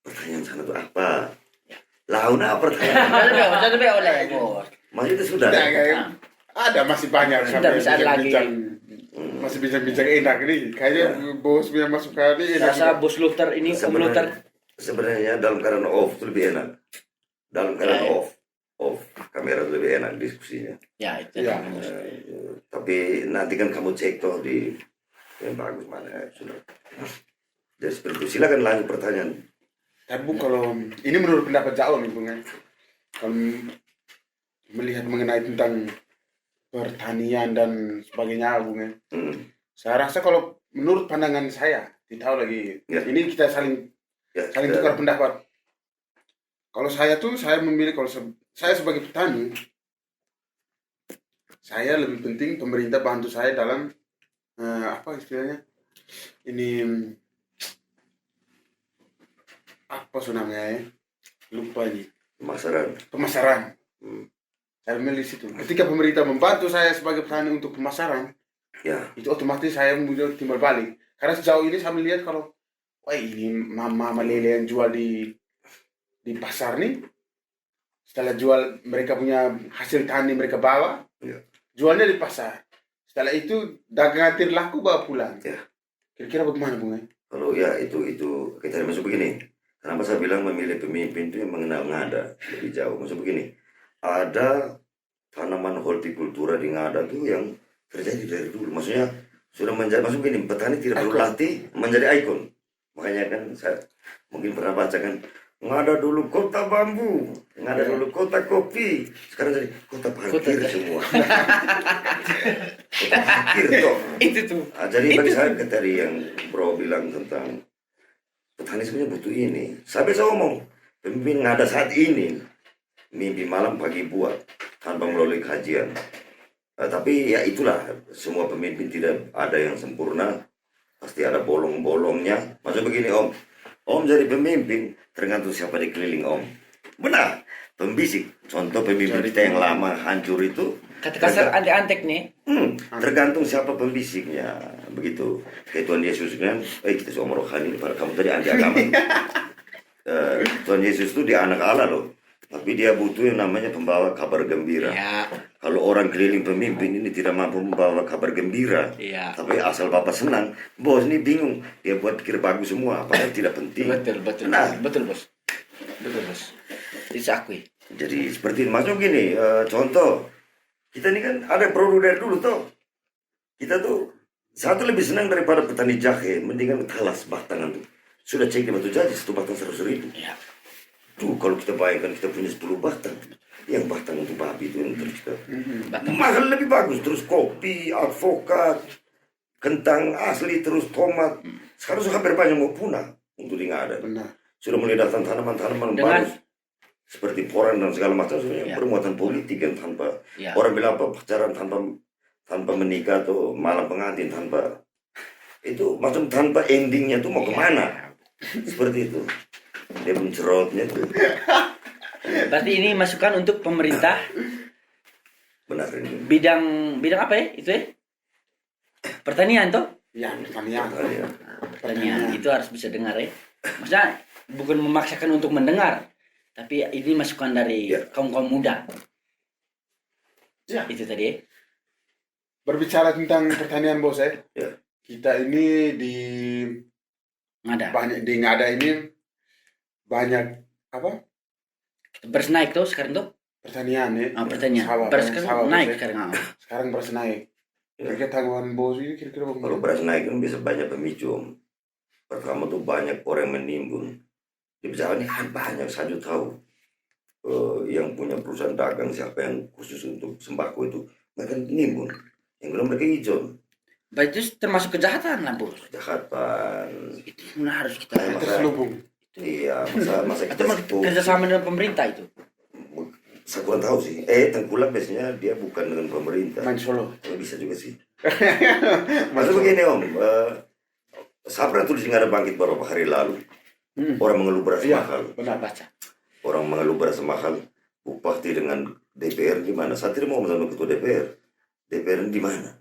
Pertanyaan sana itu apa? Launa pertanyaan. Jangan lebih oleh, Bos. Masih itu sudah. Tidak, kayak ada masih banyak Sudah bisa lagi. Masih bincang-bincang enak nih. Kayaknya bos punya masukan ini enak. Rasa Bos Lotar ini, Om Lotar. Sebenarnya dalam keadaan off itu lebih enak. Dalam keadaan Ya. off kamera itu lebih enak diskusinya. Ya, itu. Ya. Tapi nanti kan kamu cek toh di yang bagus mana sudah. Jadi seperti itu. Silakan lanjut pertanyaan. Tapi Bung, kalau ini menurut pendapat Jauh nih Bung ya. Kalau melihat mengenai tentang pertanian dan sebagainya Bung ya. Saya rasa kalau menurut pandangan saya, tidak tahu lagi. Ya. Ini kita saling tukar pendapat. Kalau saya tuh saya memilih kalau saya sebagai petani, saya lebih penting pemerintah bantu saya dalam apa istilahnya? Ini apa namanya ya? Lupa ini. Pemasaran. Pemasaran. Saya memilih situ. Ketika pemerintah membantu saya sebagai petani untuk pemasaran, Ya, itu otomatis saya muncul timbal balik. Karena sejauh ini saya melihat kalau, wah ini mama lele yang jual di pasar nih, setelah jual mereka punya hasil tani mereka bawa, ya, jualnya di pasar. Setelah itu dagang hatir laku bawa pulang. ya. Kira-kira bagaimana Bung? Kalau ya itu kita masuk begini. Kenapa saya bilang memilih pemimpin itu yang mengenal ngada lebih jauh. Maksud begini, ada tanaman hortikultura di ngada tuh yang terjadi dari dulu. Maksudnya sudah menjadi, maksud begini, petani tidak perlu latih menjadi ikon. Makanya kan saya mungkin pernah baca kan, ngada dulu kota bambu, ngada dulu kota kopi, sekarang jadi kota parkir semua. Kota parkir toh. Itu tuh. Jadi bagi saya tadi yang bro bilang tentang petani sebenarnya butuh ini. Saya bisa ngomong, pemimpin ngada saat ini mimpi malam pagi buat tanpa melalui kajian. Tapi ya itulah, semua pemimpin tidak ada yang sempurna, pasti ada bolong-bolongnya. Maksud begini Om jadi pemimpin tergantung siapa di keliling Om. Benar, pembisik. Contoh pemimpin kita yang lama hancur itu. Kata kasar antek-antek nih. Tergantung siapa pembisiknya. Begitu. Kayak Tuhan Yesus kan, kita semua rohani pada kamu tadi anti agama. Tuhan Yesus itu dia anak Allah loh. Tapi dia butuh yang namanya pembawa kabar gembira. Ya. Kalau orang keliling pemimpin ini tidak mampu membawa kabar gembira, Iya. tapi asal Bapak senang, bos ini bingung. Dia buat pikir bagus semua, padahal tidak penting. Betul. Nah, Betul, Bos. Itu saya akui. jadi seperti ini. Maksud gini, contoh, kita ini kan ada produk dari dulu toh. Kita tuh satu lebih senang daripada petani jahe, mendingan talas batangan tuh. Sudah cek di Batu Jajar, 1 batang 100.000. Ya. Tuh kalau kita bayangkan kita punya 10 batang, yang batang untuk babi itu yang terus kita Batang. mahal lebih bagus. Terus kopi, alpukat, kentang asli, terus tomat. Sekarang sudah hampir banyak mau punah untuk nggak ada. Benar. Sudah mulai datang tanaman-tanaman Dengan- bagus seperti poran dan segala macam sebenarnya Ya. permuatan politik yang tanpa Ya. orang bilang apa pacaran tanpa menikah atau malam pengantin tanpa itu macam tanpa endingnya tuh mau kemana seperti itu dia mencerotnya tuh Berarti ini masukan untuk pemerintah benar ini bidang apa ya? Itu ya? Pertanian toh? Ya, pertanian. ya. Pertanian itu harus bisa dengar ya. Maksudnya bukan memaksakan untuk mendengar, tapi ini masukan dari Ya. kaum muda. Ya. Itu tadi ya. Berbicara tentang pertanian bos Ya. kita ini Ada. di Ngada ini banyak apa Beras naik tuh sekarang tuh. pertanian ya. Pertanian. Sawah, Beras banyak sekarang sawah, naik Bos, ya. sekarang. Sekarang beras naik. Ya. Kira-kira tanggungan bos ini kira-kira Kalau bagaimana? beras naik kan bisa banyak pemicu Om. Pertama tuh banyak orang yang menimbun di pejabat ini kan banyak saya juga tahu yang punya perusahaan dagang siapa yang khusus untuk sembako itu mereka nimbun yang belum mereka hijau Baik itu termasuk kejahatan lah bos. kejahatan. Itu sebenarnya harus kita. Masa- Terselubung. Iya, masa kita Atau situ. kerjasama dengan pemerintah itu. Saya kurang tahu sih. Tengkulak biasanya dia bukan dengan pemerintah. Main Solo. Bisa juga sih. Maksud begini Om, saya pernah tulis nggak ada bangkit beberapa hari lalu. Orang mengeluh beras Iya, mahal. benar. Baca. Orang mengeluh beras mahal. Bupati dengan DPR di mana? Saya tidak mau sama ketua DPR. DPR di mana?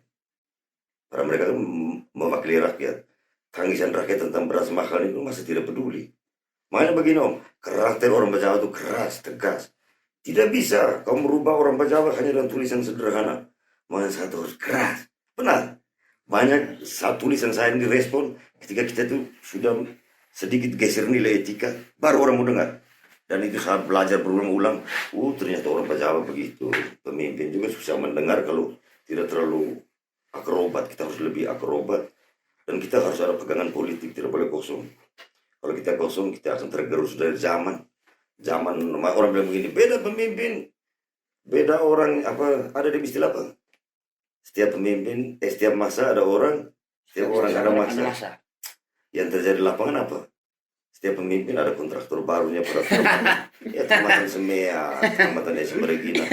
Karena mereka kan mewakili rakyat. Tangisan rakyat tentang beras mahal itu masih tidak peduli. Makanya begini Om, karakter orang Jawa itu keras, tegas. Tidak bisa kau merubah orang Jawa hanya dengan tulisan sederhana. Makanya satu harus keras. Benar. Banyak saat tulisan saya ini direspon ketika kita itu sudah sedikit geser nilai etika, baru orang mau dengar. Dan itu saya belajar berulang-ulang. Ternyata orang Jawa begitu. Pemimpin juga susah mendengar kalau tidak terlalu akrobat. Kita harus lebih akrobat. Dan kita harus ada pegangan politik, tidak boleh kosong. Kalau kita kosong, kita akan tergerus dari zaman. Zaman orang bilang begini, beda pemimpin, beda orang apa? Ada di istilah apa? Setiap pemimpin, setiap masa ada orang, setiap orang ada masa. Yang terjadi di lapangan apa? Setiap pemimpin ada kontraktor barunya pada ya Kecamatan Semea, Kecamatan Esi Regina.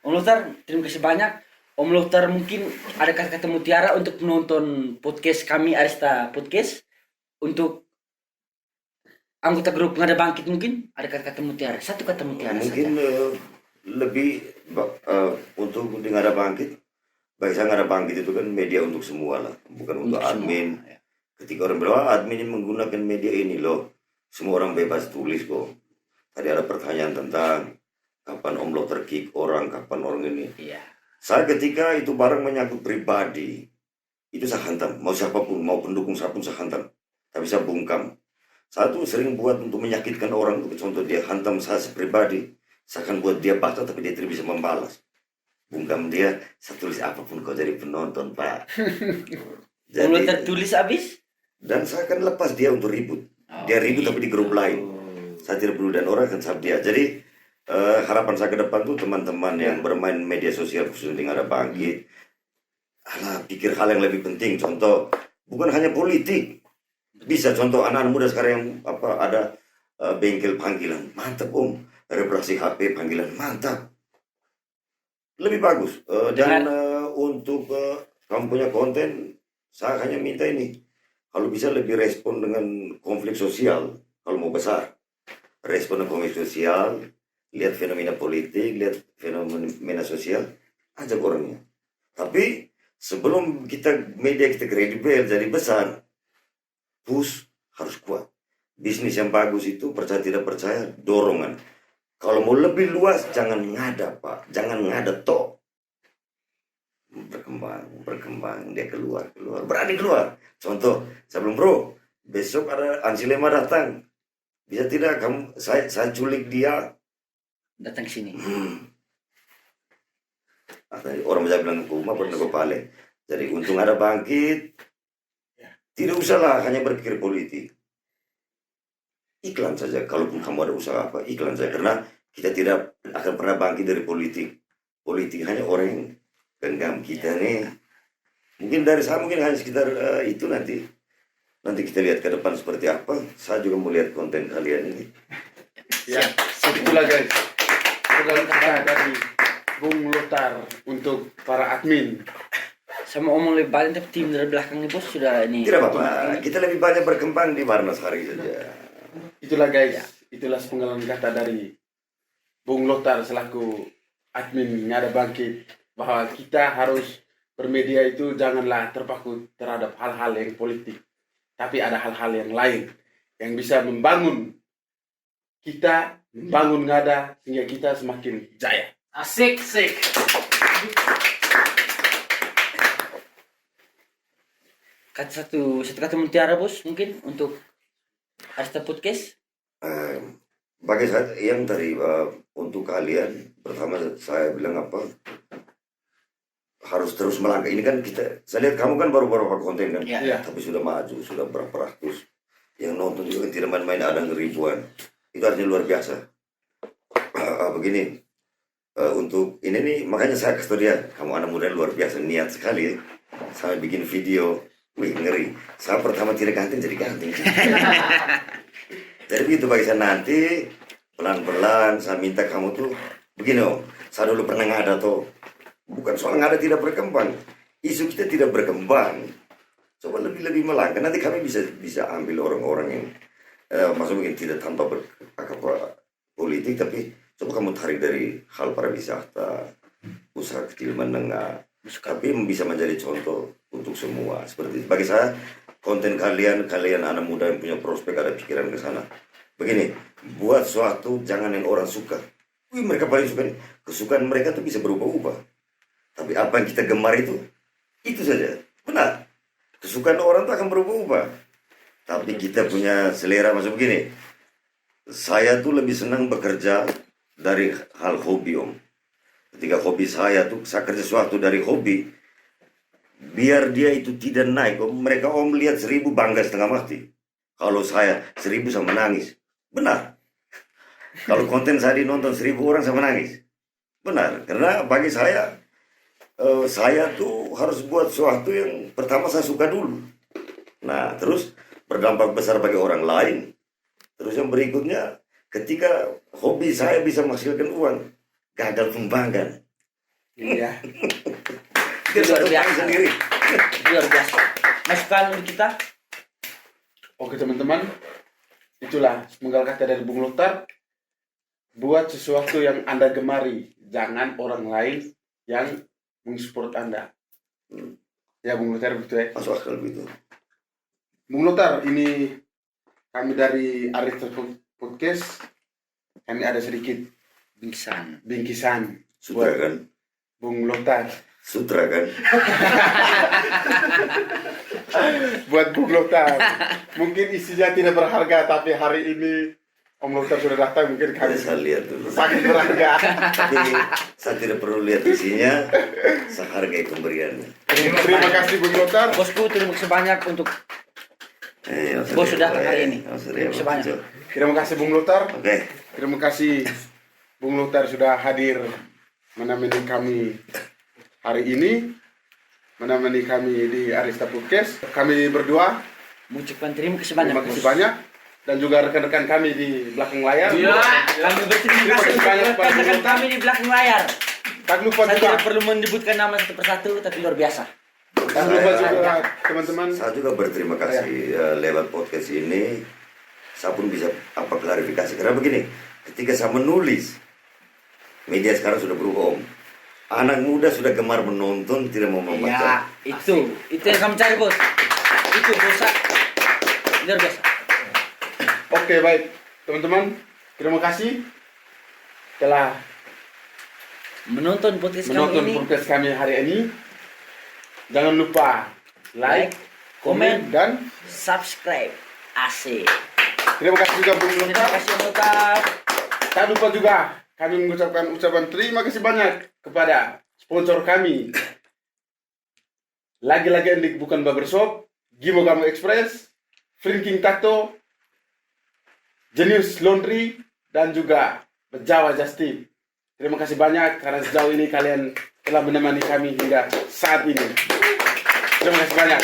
Om Luthar, terima kasih banyak. Om Luthar mungkin ada kata-kata mutiara untuk penonton podcast kami Arista Podcast. Untuk anggota grup Ngada Bangkit mungkin ada kata-kata mutiara. Satu kata mutiara Mungkin saja. lebih untuk di Ngada Bangkit, bagi saya Ngada Bangkit itu kan media untuk semua lah, bukan untuk Untuk semua, admin. ya. Ketika orang bilang, admin ini menggunakan media ini loh, semua orang bebas tulis kok. Tadi ada pertanyaan tentang kapan Om Lo terkick orang, kapan orang ini. Iya. Saya ketika itu barang menyangkut pribadi, itu saya hantam. Mau siapapun, mau pendukung siapapun saya hantam. Tapi saya bungkam. Saya tuh sering buat untuk menyakitkan orang. Contoh dia hantam saya pribadi, saya akan buat dia baca tapi dia tidak bisa membalas. Bungkam dia, saya tulis apapun kau jadi penonton, Pak. Kalau tertulis habis? Dan saya akan lepas dia untuk ribut. Dia ribut tapi di grup lain. Saya tidak perlu dan orang akan sab dia. Jadi harapan saya ke depan tuh teman-teman yang bermain media sosial khususnya di Ngada Bangkit, pikir hal yang lebih penting. Contoh bukan hanya politik, bisa contoh anak-anak muda sekarang yang ada bengkel panggilan, mantap Om, reparasi HP panggilan, mantap, lebih bagus. Dan untuk kamu punya konten, saya hanya minta ini, kalau bisa lebih respon dengan konflik sosial. Kalau mau besar, respon dengan konflik sosial, lihat fenomena politik, lihat fenomena sosial, ajak orangnya. Tapi sebelum media kita kredibel jadi besar, push harus kuat. Bisnis yang bagus itu percaya tidak percaya dorongan. Kalau mau lebih luas jangan ngada Pak, jangan ngada toh. Berkembang dia keluar, berani keluar. Contoh, sebelum bro, besok ada Ansilema datang, bisa tidak kamu saya culik dia, Datang sini. Orang bisa bilang ke rumah pernah ke Pale. Jadi untung ada Bangkit, tidak usahlah hanya berpikir politik. Iklan saja, kalaupun kamu ada usaha apa, iklan saja. Karena kita tidak akan pernah bangkit dari politik. Politik hanya orang yang genggam kita nih. Mungkin dari saya mungkin hanya sekitar itu nanti. Nanti kita lihat ke depan seperti apa. Saya juga mau lihat konten kalian ini. Ya, itulah guys. Program kita dari Bung Lothar untuk para admin. Sama omong lebih banyak tapi tim dari belakang ini bos sudah ini. Tidak apa-apa, kita lebih banyak berkembang di Barnas hari saja. Itulah guys, itulah sepenggalan kata dari Bung Lothar selaku admin Ngada Bangkit, bahwa kita harus bermedia itu janganlah terpaku terhadap hal-hal yang politik, tapi ada hal-hal yang lain yang bisa membangun kita, membangun Ngada sehingga kita semakin jaya. Asik, asik. Satu kata mutiara bos mungkin untuk Arsta Podcast. Bagi saya yang tadi untuk kalian, pertama saya bilang harus terus melangkah. Ini kan saya lihat kamu kan baru beberapa konten kan, Ya. tapi sudah maju, sudah berapa ratus. Yang nonton juga kan tidak main-main, ada ribuan. Itu artinya luar biasa. Begini, untuk ini nih, makanya saya kasih dia, kamu anak muda luar biasa, niat sekali. Saya bikin video, wih ngeri. Saya pertama tidak ganting, jadi ganting. Jadi begitu bagi saya nanti, pelan-pelan saya minta kamu tuh, begini Om, saya dulu pernah ngada tuh. Bukan soal ngada tidak berkembang, isu kita tidak berkembang. Coba lebih melangkah, nanti kami bisa ambil orang-orang yang maksudnya mungkin tidak tanpa politik, tapi coba kamu tarik dari hal pariwisata, usaha kecil menengah, tapi bisa menjadi contoh untuk semua. Seperti itu. Bagi saya, konten kalian anak muda yang punya prospek, ada pikiran ke sana. Begini, buat suatu jangan yang orang suka. Wih, mereka paling suka nih. Kesukaan mereka tuh bisa berubah-ubah. Tapi apa yang kita gemar itu saja. Benar. Kesukaan orang tuh akan berubah-ubah. Tapi kita punya selera, maksud begini. Saya tuh lebih senang bekerja dari hal hobi Om. Ketika hobi saya tuh, saya kerja sesuatu dari hobi, biar dia itu tidak naik Om. Mereka Om lihat 1000 bangga setengah mati. Kalau saya 1000 saya menangis. Benar. Kalau konten saya dinonton 1000 orang saya menangis. Benar. Karena bagi saya tuh harus buat sesuatu yang pertama saya suka dulu. Nah, terus berdampak besar bagi orang lain. Terus yang berikutnya, ketika hobi saya bisa menghasilkan uang, gagal pun bangga. Iya. Luar biasa. Sendiri. Luar biasa. Masukan untuk kita. Oke teman-teman, itulah sepenggal kata dari Bung Lothar. buat sesuatu yang Anda gemari, jangan orang lain yang mensupport Anda. Ya Bung Lothar begitu ya. Masuk akal begitu. Bung Lothar, ini kami dari Arista Podcast, kami ada sedikit bingkisan Sutra buat kan? Bung Lothar. Sutra kan? Buat Bung Lothar. Mungkin isinya tidak berharga, tapi hari ini Om Lothar sudah datang, mungkin kami Saya lihat dulu. sangat berharga. Tapi saya tidak perlu lihat isinya. Saya hargai pemberiannya. Terima kasih Bung Lothar. Bosku, terima kasih banyak untuk Mas bos Rio, sudah hari ini. Mas Rio, Terima kasih banyak. Mas Rio. Terima kasih Bung Lothar. Oke. Terima kasih Bung Lothar sudah hadir menemani kami hari ini, menemani kami di Arista Podcast. Kami berdua Mengucapkan terima kasih banyak. terima kasih Bos. banyak, dan juga rekan-rekan kami di belakang layar. Iya, kami berterima Terima kasih kasih banyak untuk kepada rekan Bung Lothar. kami di belakang layar. Tak lupa Saya juga, tidak perlu menyebutkan nama satu persatu, tapi luar biasa. tak lupa juga teman-teman. Saya juga berterima kasih lewat podcast ini. Saya pun bisa klarifikasi. Karena begini, ketika saya menulis, media sekarang sudah berubah, Om. Anak muda sudah gemar menonton, tidak mau membaca. Ya, itu yang kami cari, Bos. Itu bosa. Luar biasa. Oke, baik teman-teman, terima kasih telah Menonton podcast menonton kami ini. podcast kami hari ini. Jangan lupa like, komen, dan Subscribe. Asik. terima kasih juga Bung Terima Lothar. kasih, Lothar. Tak lupa juga kami mengucapkan ucapan terima kasih banyak kepada sponsor kami. Lagi-lagi Endik Bukan Barbershop, Gimo Gamo Express, Frinking Tato, Genius Laundry, dan juga Jawa Justip. Terima kasih banyak karena sejauh ini kalian telah menemani kami hingga saat ini. Terima kasih banyak.